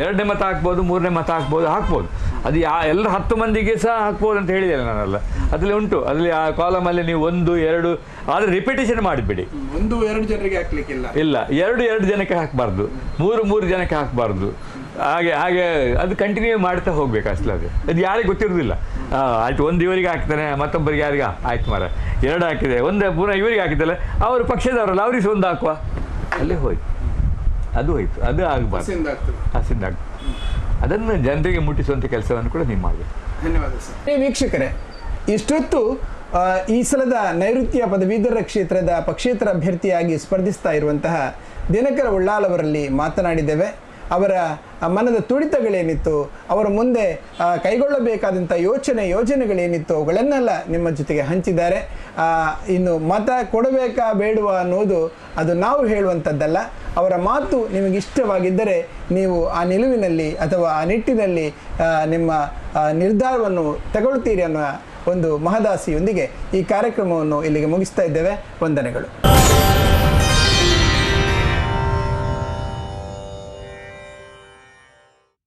ಎರಡನೇ ಮತ ಹಾಕ್ಬೋದು, ಮೂರನೇ ಮತ ಹಾಕ್ಬೋದು. ಅದು ಎಲ್ಲ 10 ಮಂದಿಗೆ ಸಹ ಹಾಕ್ಬೋದು ಅಂತ ಹೇಳಿದ್ದೇನೆ ನಾನಲ್ಲ. ಅದರಲ್ಲಿ ಉಂಟು, ಅದರಲ್ಲಿ ಆ ಕಾಲಮಲ್ಲಿ ನೀವು 1, 2 ಆದರೆ ರಿಪಿಟೇಷನ್ ಮಾಡಿಬಿಡಿ. 1, 2 ಜನರಿಗೆ ಹಾಕ್ಲಿಕ್ಕಿಲ್ಲ. ಇಲ್ಲ, 2 ಜನಕ್ಕೆ ಹಾಕಬಾರ್ದು, 3 ಜನಕ್ಕೆ ಹಾಕಬಾರ್ದು. ಹಾಗೆ ಅದು ಕಂಟಿನ್ಯೂ ಮಾಡ್ತಾ ಹೋಗ್ಬೇಕು ಅಷ್ಟೇ. ಅದು ಯಾರಿಗೆ ಗೊತ್ತಿರೋದಿಲ್ಲ. ಆಯ್ತು, ಒಂದು ಇವರಿಗೆ ಹಾಕ್ತಾನೆ, ಮತ್ತೊಬ್ಬರಿಗೆ ಯಾರಿಗೆ ಆಯ್ತು ಮರ 2 ಹಾಕಿದೆ, ಒಂದು ಪುನಃ ಇವರಿಗೆ ಹಾಕಿದ್ದಲ್ಲ, ಅವರು ಪಕ್ಷದವರಲ್ಲ, ಅವ್ರಿಗೆ ಒಂದು ಹಾಕುವ, ಅಲ್ಲೇ ಹೋಯ್ತು. ಅದು ಹೋಯ್ತು. ಅದು ಆಗಬಾರ್ದು, ಹಸಿಂದ ಆಗ್ತದೆ. ಅದನ್ನು ಜನರಿಗೆ ಮುಟ್ಟಿಸುವಂಥ ಕೆಲಸವನ್ನು ಕೂಡ ನೀವು ಮಾಡಬೇಕು. ಧನ್ಯವಾದ ಸರ್. ವೀಕ್ಷಕರೇ, ಇಷ್ಟೊತ್ತು ಈ ಸಲದ ನೈಋತ್ಯ ಪದವೀಧರ ಕ್ಷೇತ್ರದ ಪಕ್ಷೇತರ ಅಭ್ಯರ್ಥಿಯಾಗಿ ಸ್ಪರ್ಧಿಸ್ತಾ ಇರುವಂತಹ ದಿನಕರ ಉಳ್ಳಾಲ್ ಅವರಲ್ಲಿ ಮಾತನಾಡಿದ್ದೇವೆ. ಅವರ ಮನದ ತುಡಿತಗಳೇನಿತ್ತು, ಅವರ ಮುಂದೆ ಕೈಗೊಳ್ಳಬೇಕಾದಂಥ ಯೋಜನೆಗಳೇನಿತ್ತು ಅವುಗಳನ್ನೆಲ್ಲ ನಿಮ್ಮ ಜೊತೆಗೆ ಹಂಚಿದ್ದಾರೆ. ಇನ್ನು ಮತ ಕೊಡಬೇಕಾ ಬೇಡುವ ಅನ್ನೋದು ಅದು ನಾವು ಹೇಳುವಂಥದ್ದಲ್ಲ. ಅವರ ಮಾತು ನಿಮಗಿಷ್ಟವಾಗಿದ್ದರೆ ನೀವು ಆ ನಿಲುವಿನಲ್ಲಿ ಅಥವಾ ಆ ನಿಟ್ಟಿನಲ್ಲಿ ನಿಮ್ಮ ನಿರ್ಧಾರವನ್ನು ತಗೊಳ್ತೀರಿ ಅನ್ನೋ ಒಂದು ಮಹದಾಸೆಯೊಂದಿಗೆ ಈ ಕಾರ್ಯಕ್ರಮವನ್ನು ಇಲ್ಲಿಗೆ ಮುಗಿಸ್ತಾ ಇದ್ದೇವೆ. ವಂದನೆಗಳು.